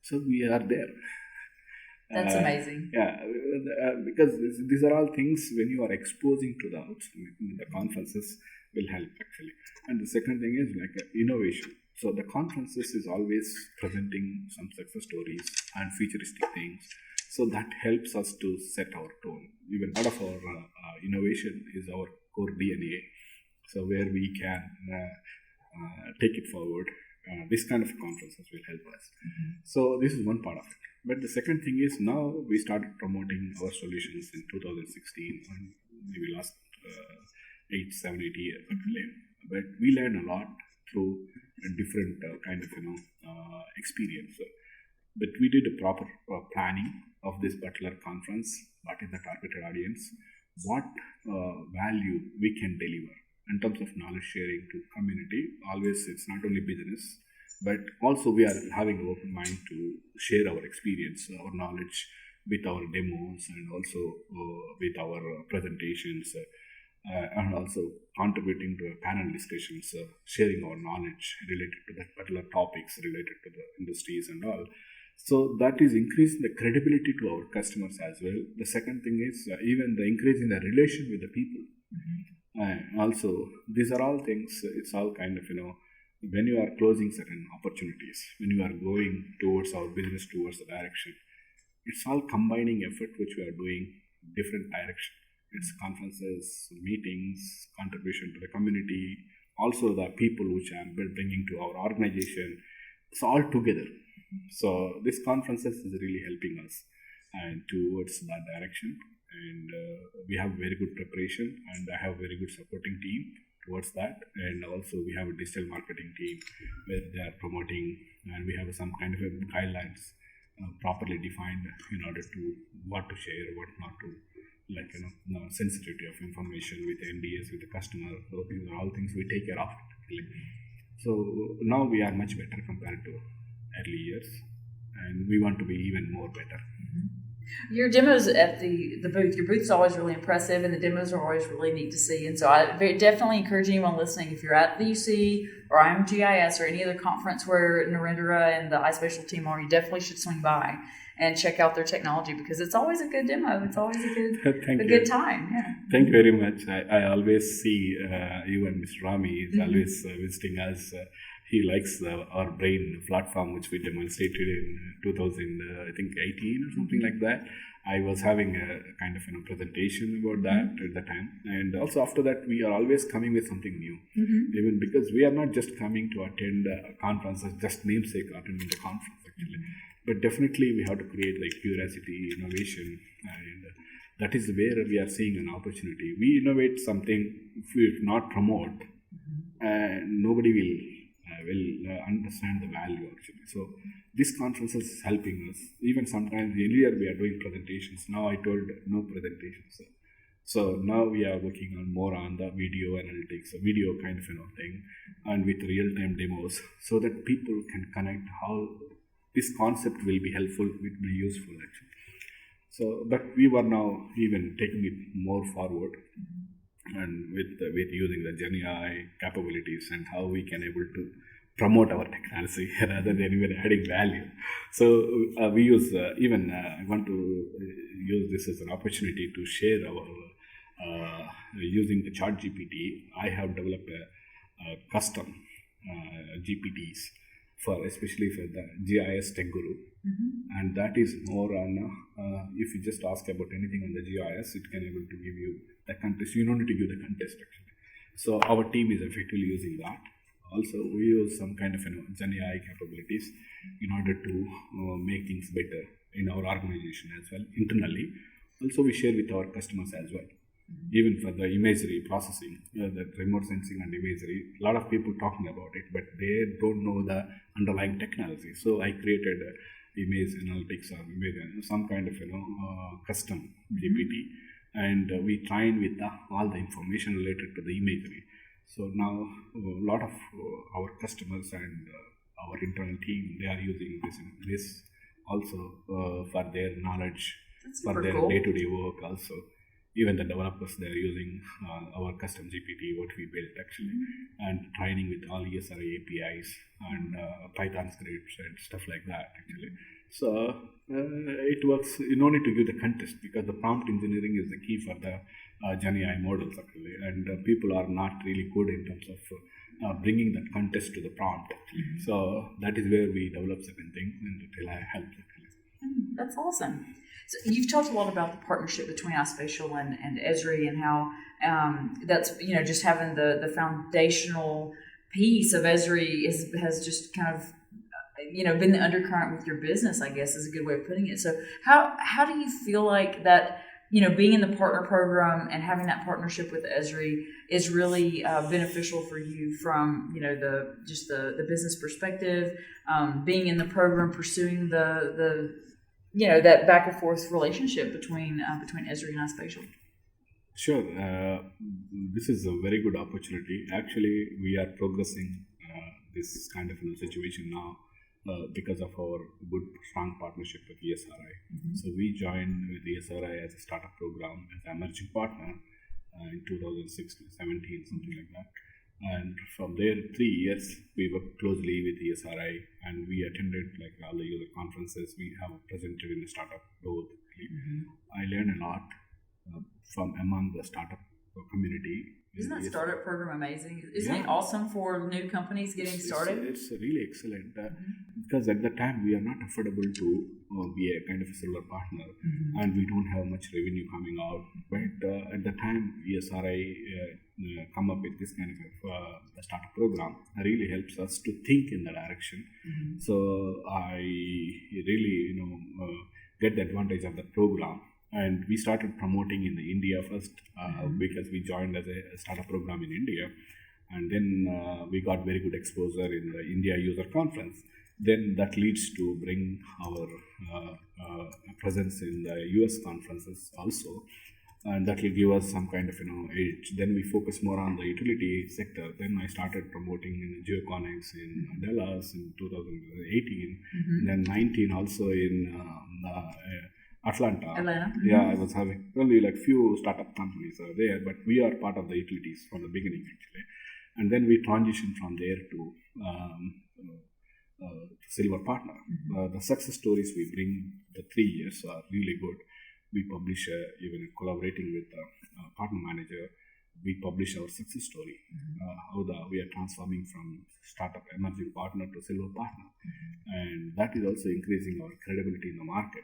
So we are there. That's amazing. Yeah, because these are all things when you are exposing to the conferences will help actually. And the second thing is like innovation. So the conferences is always presenting some success stories and futuristic things. So that helps us to set our tone. Even part of our innovation is our core DNA. So where we can take it forward. This kind of conferences will help us. So this is one part of it. But the second thing is now we started promoting our solutions in 2016, and maybe last 7, 8 years actually. But we learned a lot through a different kind of experience. But we did a proper planning of this particular conference. What is the targeted audience? What value we can deliver in terms of knowledge sharing to community. Always it's not only business, but also we are having an open mind to share our experience, our knowledge with our demos, and also with our presentations, and also contributing to panel discussions, sharing our knowledge related to that particular topics related to the industries and all. So that is increasing the credibility to our customers as well. The second thing is even the increasing the relation with the people. Also, these are all things, it's all kind of, when you are closing certain opportunities, when you are going towards our business, towards the direction, it's all combining effort which we are doing different direction. It's conferences, meetings, contribution to the community, also the people which I am bringing to our organization. It's all together. So this conferences is really helping us and towards that direction. And we have very good preparation, and I have very good supporting team towards that. And also we have a digital marketing team where they are promoting, and we have some kind of guidelines properly defined in order to what to share, what not to, like sensitivity of information with NDAs with the customer. So these are all things we take care of. So now we are much better compared to early years, and we want to be even more better. Your demos at the booth, your booth is always really impressive, and the demos are always really neat to see. And so I definitely encourage anyone listening, if you're at the UC or IMGIS or any other conference where Narendra and the iSpatial team are, you definitely should swing by and check out their technology, because it's always a good demo. It's always a good time. Yeah. Thank you very much. I always see you and Mr. Rami is always visiting us. He likes our brain platform, which we demonstrated in 2018 or something like that. I was having a kind of presentation about that at the time. And also after that, we are always coming with something new. Even because we are not just coming to attend a conference as just namesake attending the conference actually. But definitely we have to create like curiosity, innovation, and that is where we are seeing an opportunity. We innovate something, if we not promote, nobody will understand the value actually. So this conference is helping us. Even sometimes earlier we are doing presentations. Now I told no presentations. So now we are working on more on the video analytics, a video kind of thing, and with real-time demos, so that people can connect how this concept will be helpful, it will be useful actually. So, but we were now even taking it more forward, and with using the GenAI capabilities and how we can able to promote our technology rather than even adding value. So we use I want to use this as an opportunity to share our using the Chat GPT. I have developed a custom GPTs especially for the GIS Tech Guru, and that is more on if you just ask about anything on the GIS, it can able to give you the context. You don't need to give the context actually. So our team is effectively using that. Also, we use some kind of Gen AI capabilities in order to make things better in our organization as well internally. Also, we share with our customers as well. Even for the imagery processing, the remote sensing and imagery, a lot of people talking about it, but they don't know the underlying technology. So I created image analytics or some kind of custom GPT, and we train with all the information related to the imagery. So now a lot of our customers and our internal team, they are using this also for their knowledge, for their cool. day-to-day work also. Even the developers, they are using our custom GPT, what we built actually, and training with all ESRI APIs and Python scripts and stuff like that actually. So it works. You don't need to give the context because the prompt engineering is the key for the Gen AI models actually, and people are not really good in terms of bringing that context to the prompt actually. So that is where we develop certain things and it will help actually. That's awesome. So you've talked a lot about the partnership between iSpatial and Esri, and how that's just having the foundational piece of Esri has just kind of been the undercurrent with your business, I guess is a good way of putting it. So how do you feel like that being in the partner program and having that partnership with Esri is really beneficial for you from the business perspective, being in the program, pursuing the that back and forth relationship between Esri and iSpatial? Sure. This is a very good opportunity. Actually, we are progressing this kind of situation now because of our good, strong partnership with ESRI. So we joined with ESRI as a startup program as an emerging partner in 2016, 17, something like that. And from there, 3 years, we worked closely with ESRI, and we attended all the user conferences. We have presented in the startup booth. I learned a lot from among the startup community. Isn't that startup program amazing? Isn't it awesome for new companies getting started? It's really excellent because at the time we are not affordable to be a kind of a silver partner, and we don't have much revenue coming out. But at the time, ESRI come up with this kind of a startup program really helps us to think in the direction. So I really get the advantage of the program. And we started promoting in the India first because we joined as a startup program in India, and then we got very good exposure in the India user conference. Then that leads to bring our presence in the US conferences also, and that will give us some kind of edge. Then we focus more on the utility sector. Then I started promoting in Geoconics in Dallas in 2018, and then 19 also in Atlanta. Yeah, I was having only few startup companies are there, but we are part of the utilities from the beginning actually. And then we transitioned from there to silver partner. The success stories we bring the 3 years are really good. We publish even collaborating with the partner manager. We publish our success story, how we are transforming from startup emerging partner to silver partner, and that is also increasing our credibility in the market.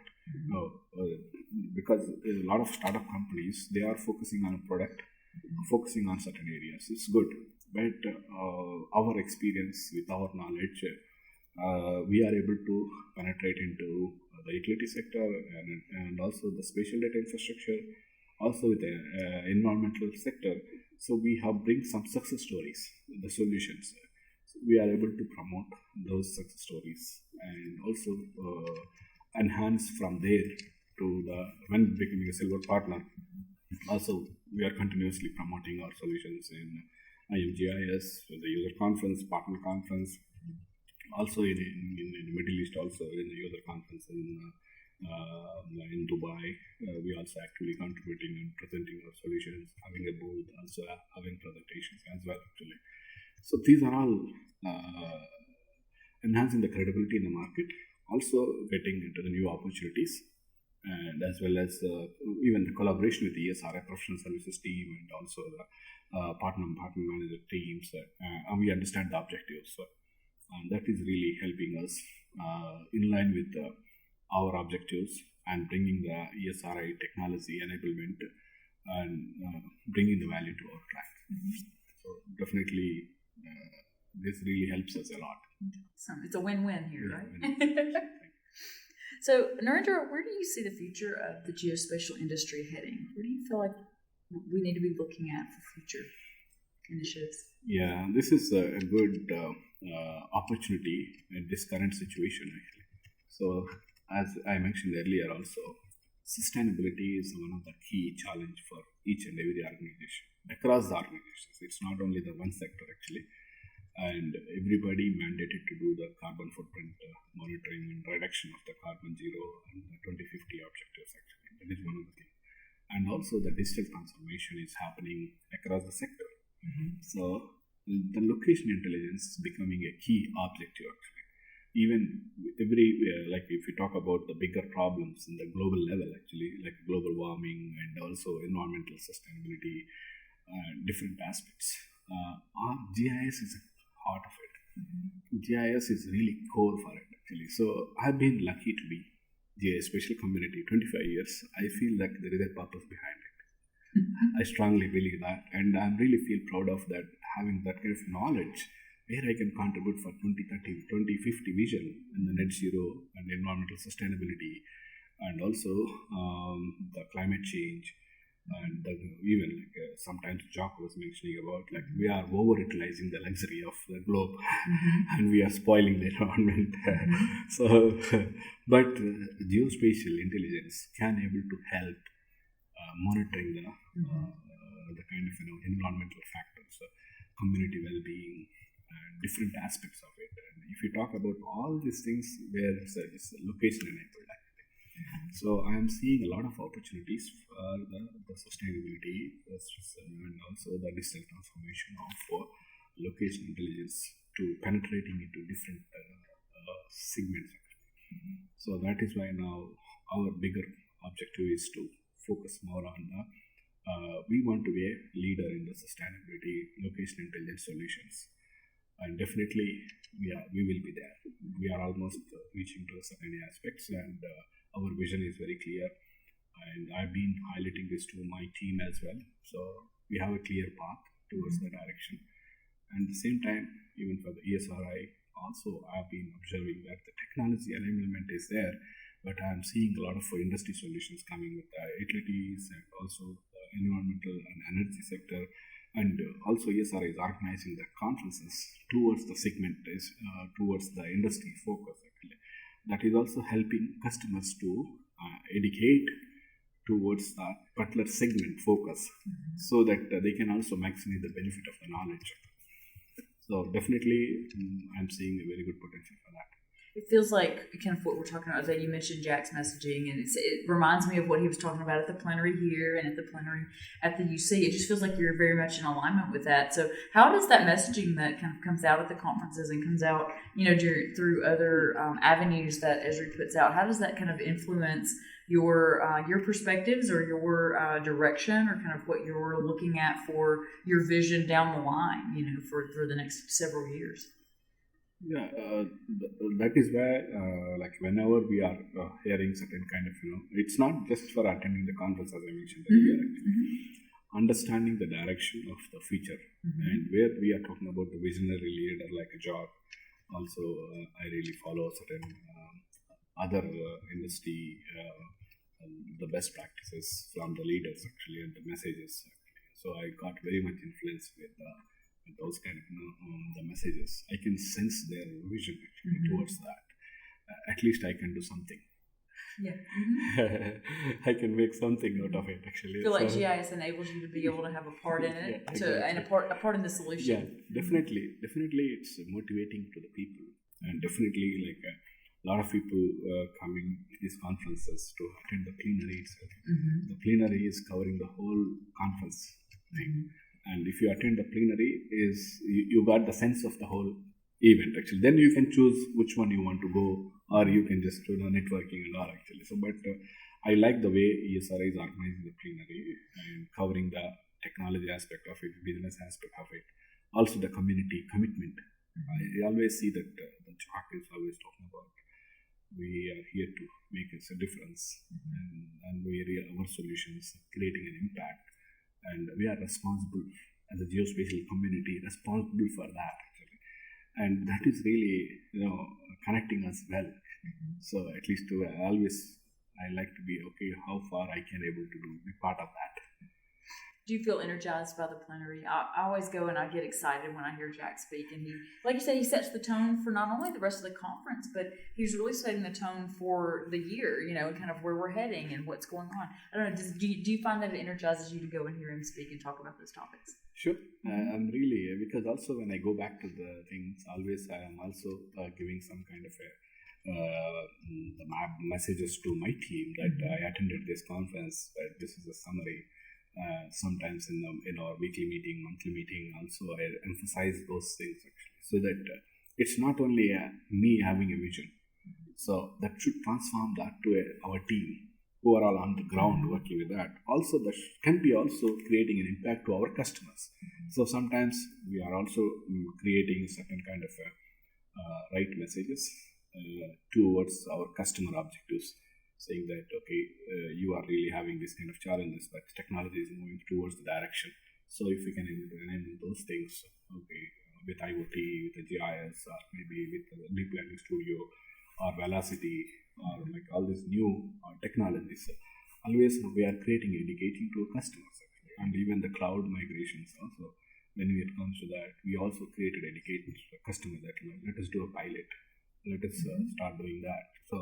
Because a lot of startup companies, they are focusing on a product, focusing on certain areas. It's good, but our experience with our knowledge, we are able to penetrate into the utility sector and also the spatial data infrastructure, also with the environmental sector. So we have bring some success stories, the solutions. So we are able to promote those success stories and also enhance from there to when becoming a silver partner. Also, we are continuously promoting our solutions in IMGIS, the user conference, partner conference, also in the Middle East, also in the user conference in Dubai, we also actively contributing and presenting our solutions, having a booth, also having presentations as well actually. So these are all enhancing the credibility in the market, also getting into the new opportunities, and as well as even the collaboration with the ESRI professional services team and also the partner manager teams. And we understand the objectives. So that is really helping us in line with our objectives and bringing the ESRI technology enablement and bringing the value to our clients. So definitely this really helps us a lot. It's a win-win here, right? So, Narendra, where do you see the future of the geospatial industry heading? Where do you feel like we need to be looking at for future initiatives? Yeah, this is a good opportunity in this current situation, actually. So, as I mentioned earlier also, sustainability is one of the key challenge for each and every organization, across the organizations. It's not only the one sector, actually. And everybody mandated to do the carbon footprint monitoring and reduction of the carbon zero and the 2050 objectives, actually. That is one of the things. And also the digital transformation is happening across the sector. So the location intelligence is becoming a key objective, actually. Even like if we talk about the bigger problems in the global level, actually, like global warming and also environmental sustainability, different aspects, our GIS is a part of it. GIS is really core for it, actually. So I've been lucky to be Geospatial community 25 years. I feel like there is a purpose behind it. I strongly believe that, and I really feel proud of that, having that kind of knowledge where I can contribute for 2030, 2050 vision and the net zero and environmental sustainability, and also the climate change. And even like sometimes Jock was mentioning about like we are over-utilizing the luxury of the globe and we are spoiling the environment. So, but geospatial intelligence can able to help monitoring the kind of environmental factors, community well-being, and different aspects of it. And if you talk about all these things, where it's location enabled. So I am seeing a lot of opportunities for the sustainability and also the digital transformation of location intelligence to penetrating into different segments. So that is why now our bigger objective is to focus more on we want to be a leader in the sustainability location intelligence solutions. And definitely we will be there. We are almost reaching to certain aspects, and our vision is very clear. And I've been highlighting this to my team as well. So we have a clear path towards the direction. And at the same time, even for the ESRI, also I've been observing that the technology enablement is there, but I'm seeing a lot of industry solutions coming with the utilities and also the environmental and energy sector. And also ESRI is organizing the conferences towards the segment, towards the industry focus, actually. That is also helping customers to educate towards that particular segment focus, so that they can also maximize the benefit of the knowledge. So definitely I'm seeing a very good potential for that. It feels like kind of what we're talking about. That you mentioned Jack's messaging, and it reminds me of what he was talking about at the plenary here and at the plenary at the UC. It just feels like you're very much in alignment with that. So how does that messaging that kind of comes out at the conferences and comes out, through other avenues that Esri puts out, how does that kind of influence your perspectives or your direction, or kind of what you're looking at for your vision down the line, for the next several years? Yeah, that is why, like whenever we are hearing certain kind of, it's not just for attending the conference, as I mentioned earlier, understanding the direction of the future, and where we are talking about the visionary leader like a job. Also, I really follow certain other industry, the best practices from the leaders, actually, and the messages, actually. So I got very much influence with those kind of the messages. I can sense their vision actually towards that. At least I can do something. Yeah. I can make something out of it, actually. I feel like GIS enables you to be able to have a part in it, and a part in the solution. Yeah, definitely it's motivating to the people, And definitely, like a lot of people coming to these conferences to attend the plenary itself. The plenary is covering the whole conference thing. And if you attend the plenary, you got the sense of the whole event actually. Then you can choose which one you want to go, or you can just do networking and all actually. So, but I like the way ESRI is organizing the plenary and covering the technology aspect of it, business aspect of it, also the community commitment. I always see that the Jack is always talking about we are here to make a difference, and our solutions creating an impact, and we are responsible as a geospatial community responsible for that actually. And that is really connecting us well. So at least I like to be okay how far I can able to be part of that. Do you feel energized by the plenary? I always go and I get excited when I hear Jack speak, and he, like you said, he sets the tone for not only the rest of the conference, but he's really setting the tone for the year, and kind of where we're heading and what's going on. I don't know, do you find that it energizes you to go and hear him speak and talk about those topics? Sure. I'm really, because also when I go back to the things, always I am also giving some kind of messages to my team that I attended this conference, this is a summary. Sometimes in our weekly meeting, monthly meeting, also I emphasize those things actually, so that it's not only me having a vision, so that should transform that to our team who are all on the ground working with that. Also, that can be also creating an impact to our customers. So sometimes we are also creating certain kind of right messages towards our customer objectives, saying that you are really having this kind of challenges, but technology is moving towards the direction. So if we can enable those things, with IoT, with the GIS, or maybe with the deep learning studio, or velocity, or like all these new technologies, always we are creating educating to customers actually. And even the cloud migrations also, when it comes to that, we also created education to the customer that let us do a pilot, let us start doing that. So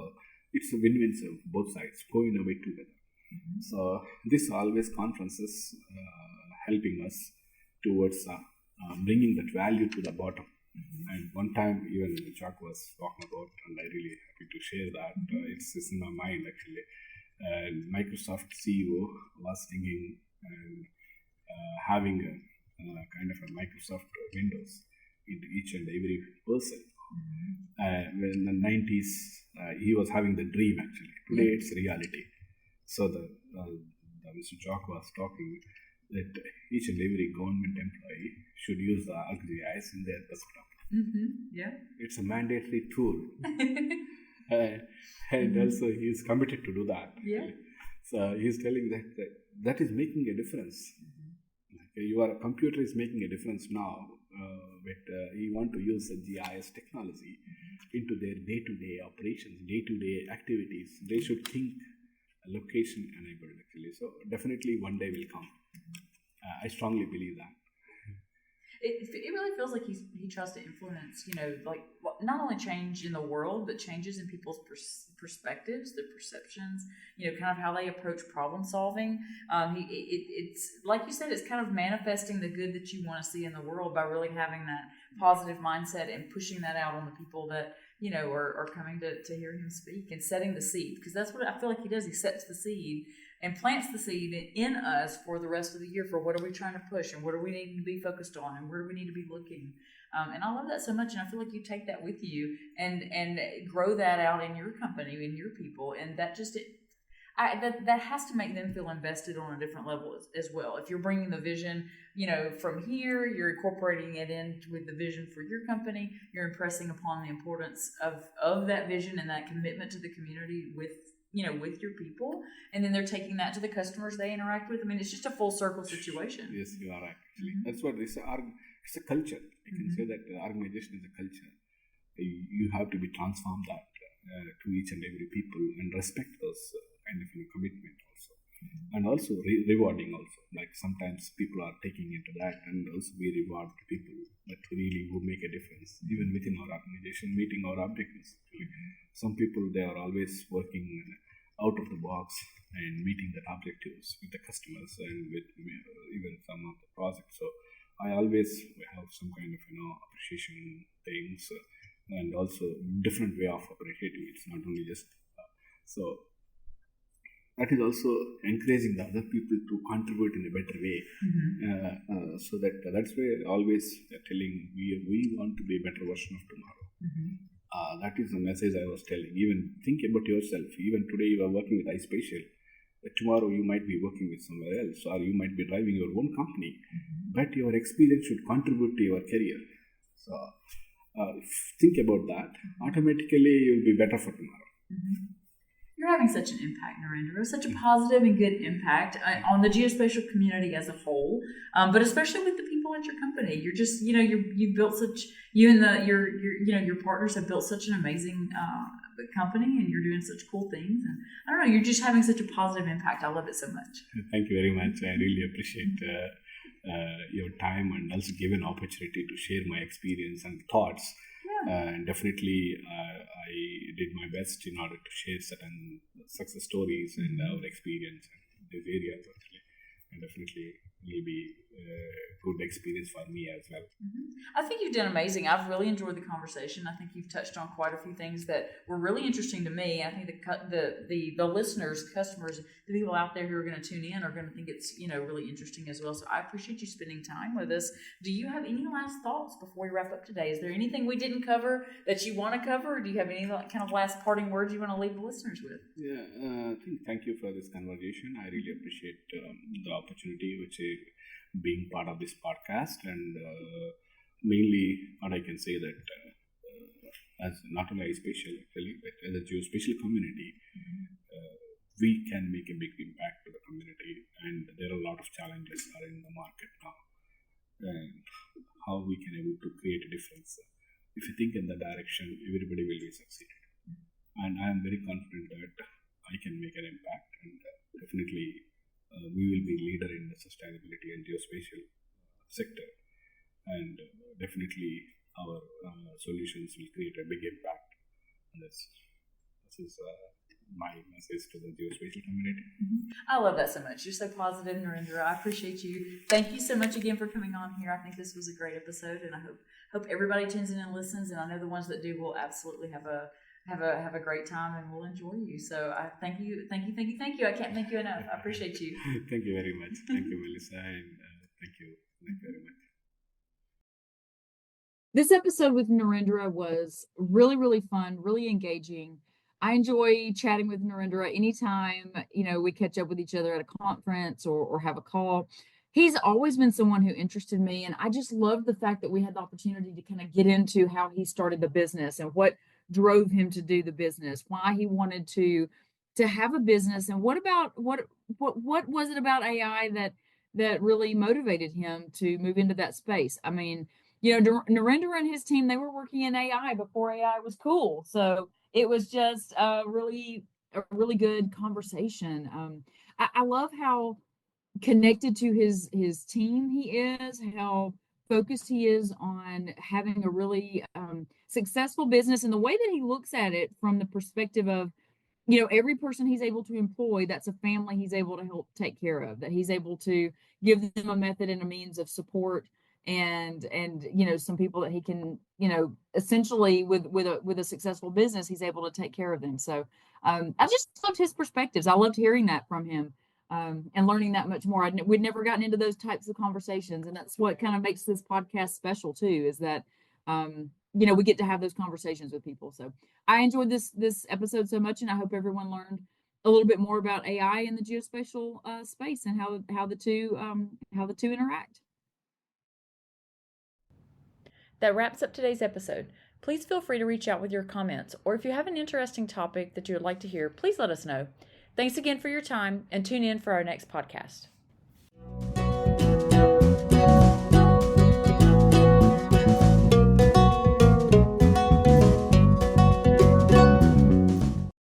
it's a win-win, so both sides go innovate together. So this always conferences helping us towards bringing that value to the bottom. And one time even Chuck was talking about, and I really happy to share that, it's in my mind actually. Microsoft CEO was thinking and having a kind of a Microsoft Windows into each and every person. In the 90s, he was having the dream actually. Today it's reality. So the Mr. Chalk was talking that each and every government employee should use the ArcGIS in their desktop. Yeah. It's a mandatory tool. And also he is committed to do that. Yeah. So he's telling that is making a difference. Your computer is making a difference now, but you want to use the GIS technology into their day-to-day operations, day-to-day activities. They should think location enabled actually. So definitely one day will come. I strongly believe that. It really feels like he tries to influence, like not only change in the world, but changes in people's perspectives, their perceptions, kind of how they approach problem solving. It's like you said, it's kind of manifesting the good that you want to see in the world by really having that positive mindset and pushing that out on the people that are coming to hear him speak, and setting the seed, because that's what I feel like he does. He sets the seed and plants the seed in us for the rest of the year, for what are we trying to push, and what do we need to be focused on, and where do we need to be looking. And I love that so much, and I feel like you take that with you and grow that out in your company, in your people, and that just that has to make them feel invested on a different level as well. If you're bringing the vision, from here, you're incorporating it in with the vision for your company, you're impressing upon the importance of that vision and that commitment to the community with your people, and then they're taking that to the customers they interact with. I mean, it's just a full circle situation. Yes, you are right. That's what it's a culture. I can say that the organization is a culture. You have to be transformed that to each and every people, and respect those kind of commitment also, and also rewarding also. Like sometimes people are taking into that, and also we reward people that really will make a difference even within our organization, meeting our objectives. Some people, they are always working out of the box and meeting the objectives with the customers and with even some of the projects. So I always have some kind of appreciation things and also different way of appreciating. It's not only just so. That is also encouraging the other people to contribute in a better way. So that's why always telling we want to be a better version of tomorrow. That is the message I was telling. Even think about yourself. Even today you are working with iSpatial, but tomorrow you might be working with somewhere else, or you might be driving your own company. But your experience should contribute to your career. So think about that. Automatically you will be better for tomorrow. You're having such an impact, Narendra, such a positive and good impact on the geospatial community as a whole, but especially with the people at your company. You're just, you've built such, your partners have built such an amazing company, and you're doing such cool things. And I don't know, you're just having such a positive impact. I love it so much. Thank you very much. I really appreciate your time, and also give an opportunity to share my experience and thoughts. And definitely I did my best in order to share certain success stories and our experience in these areas, actually. And definitely will be a good experience for me as well. I think you've done amazing. I've really enjoyed the conversation. I think you've touched on quite a few things that were really interesting to me. I think the listeners, customers, the people out there who are going to tune in are going to think it's really interesting as well. So I appreciate you spending time with us. Do you have any last thoughts before we wrap up today? Is there anything we didn't cover that you want to cover, or do you have any kind of last parting words you want to leave the listeners with? Yeah, thank you for this conversation. I really appreciate the opportunity which is being part of this podcast, and mainly what I can say that as not only iSpatial actually, but as a geospatial community, we can make a big impact to the community, and there are a lot of challenges are in the market now, and how we can able to create a difference. If you think in that direction, everybody will be succeeded, and I am very confident that I can make an impact, and definitely we will be leader in the sustainability and geospatial sector, and definitely our solutions will create a big impact. And this is my message to the geospatial community. I love that so much. You're so positive, Narendra. I appreciate you. Thank you so much again for coming on here. I think this was a great episode, and I hope everybody tunes in and listens. And I know the ones that do will absolutely have a great time, and we'll enjoy you. So I thank you. I can't thank you enough. I appreciate you. Thank you very much. Thank you, Melissa, and thank you very much. This episode with Narendra was really, really fun, really engaging. I enjoy chatting with Narendra anytime, we catch up with each other at a conference or have a call. He's always been someone who interested me, and I just love the fact that we had the opportunity to kind of get into how he started the business and what drove him to do the business, why he wanted to have a business, and what was it about AI that really motivated him to move into that space. I mean, Narendra and his team, they were working in AI before AI was cool. So it was just a really good conversation. I love how connected to his team he is, how focused he is on having a really successful business, and the way that he looks at it from the perspective of, every person he's able to employ, that's a family he's able to help take care of, that he's able to give them a method and a means of support, and some people that he can, essentially with a successful business, he's able to take care of them. So I just loved his perspectives. I loved hearing that from him. And learning that much more. We'd never gotten into those types of conversations, and that's what kind of makes this podcast special too, is that we get to have those conversations with people. So I enjoyed this episode so much, and I hope everyone learned a little bit more about AI in the geospatial space and how the two interact. That wraps up today's episode. Please feel free to reach out with your comments, or if you have an interesting topic that you would like to hear, please let us know. Thanks again for your time, and tune in for our next podcast.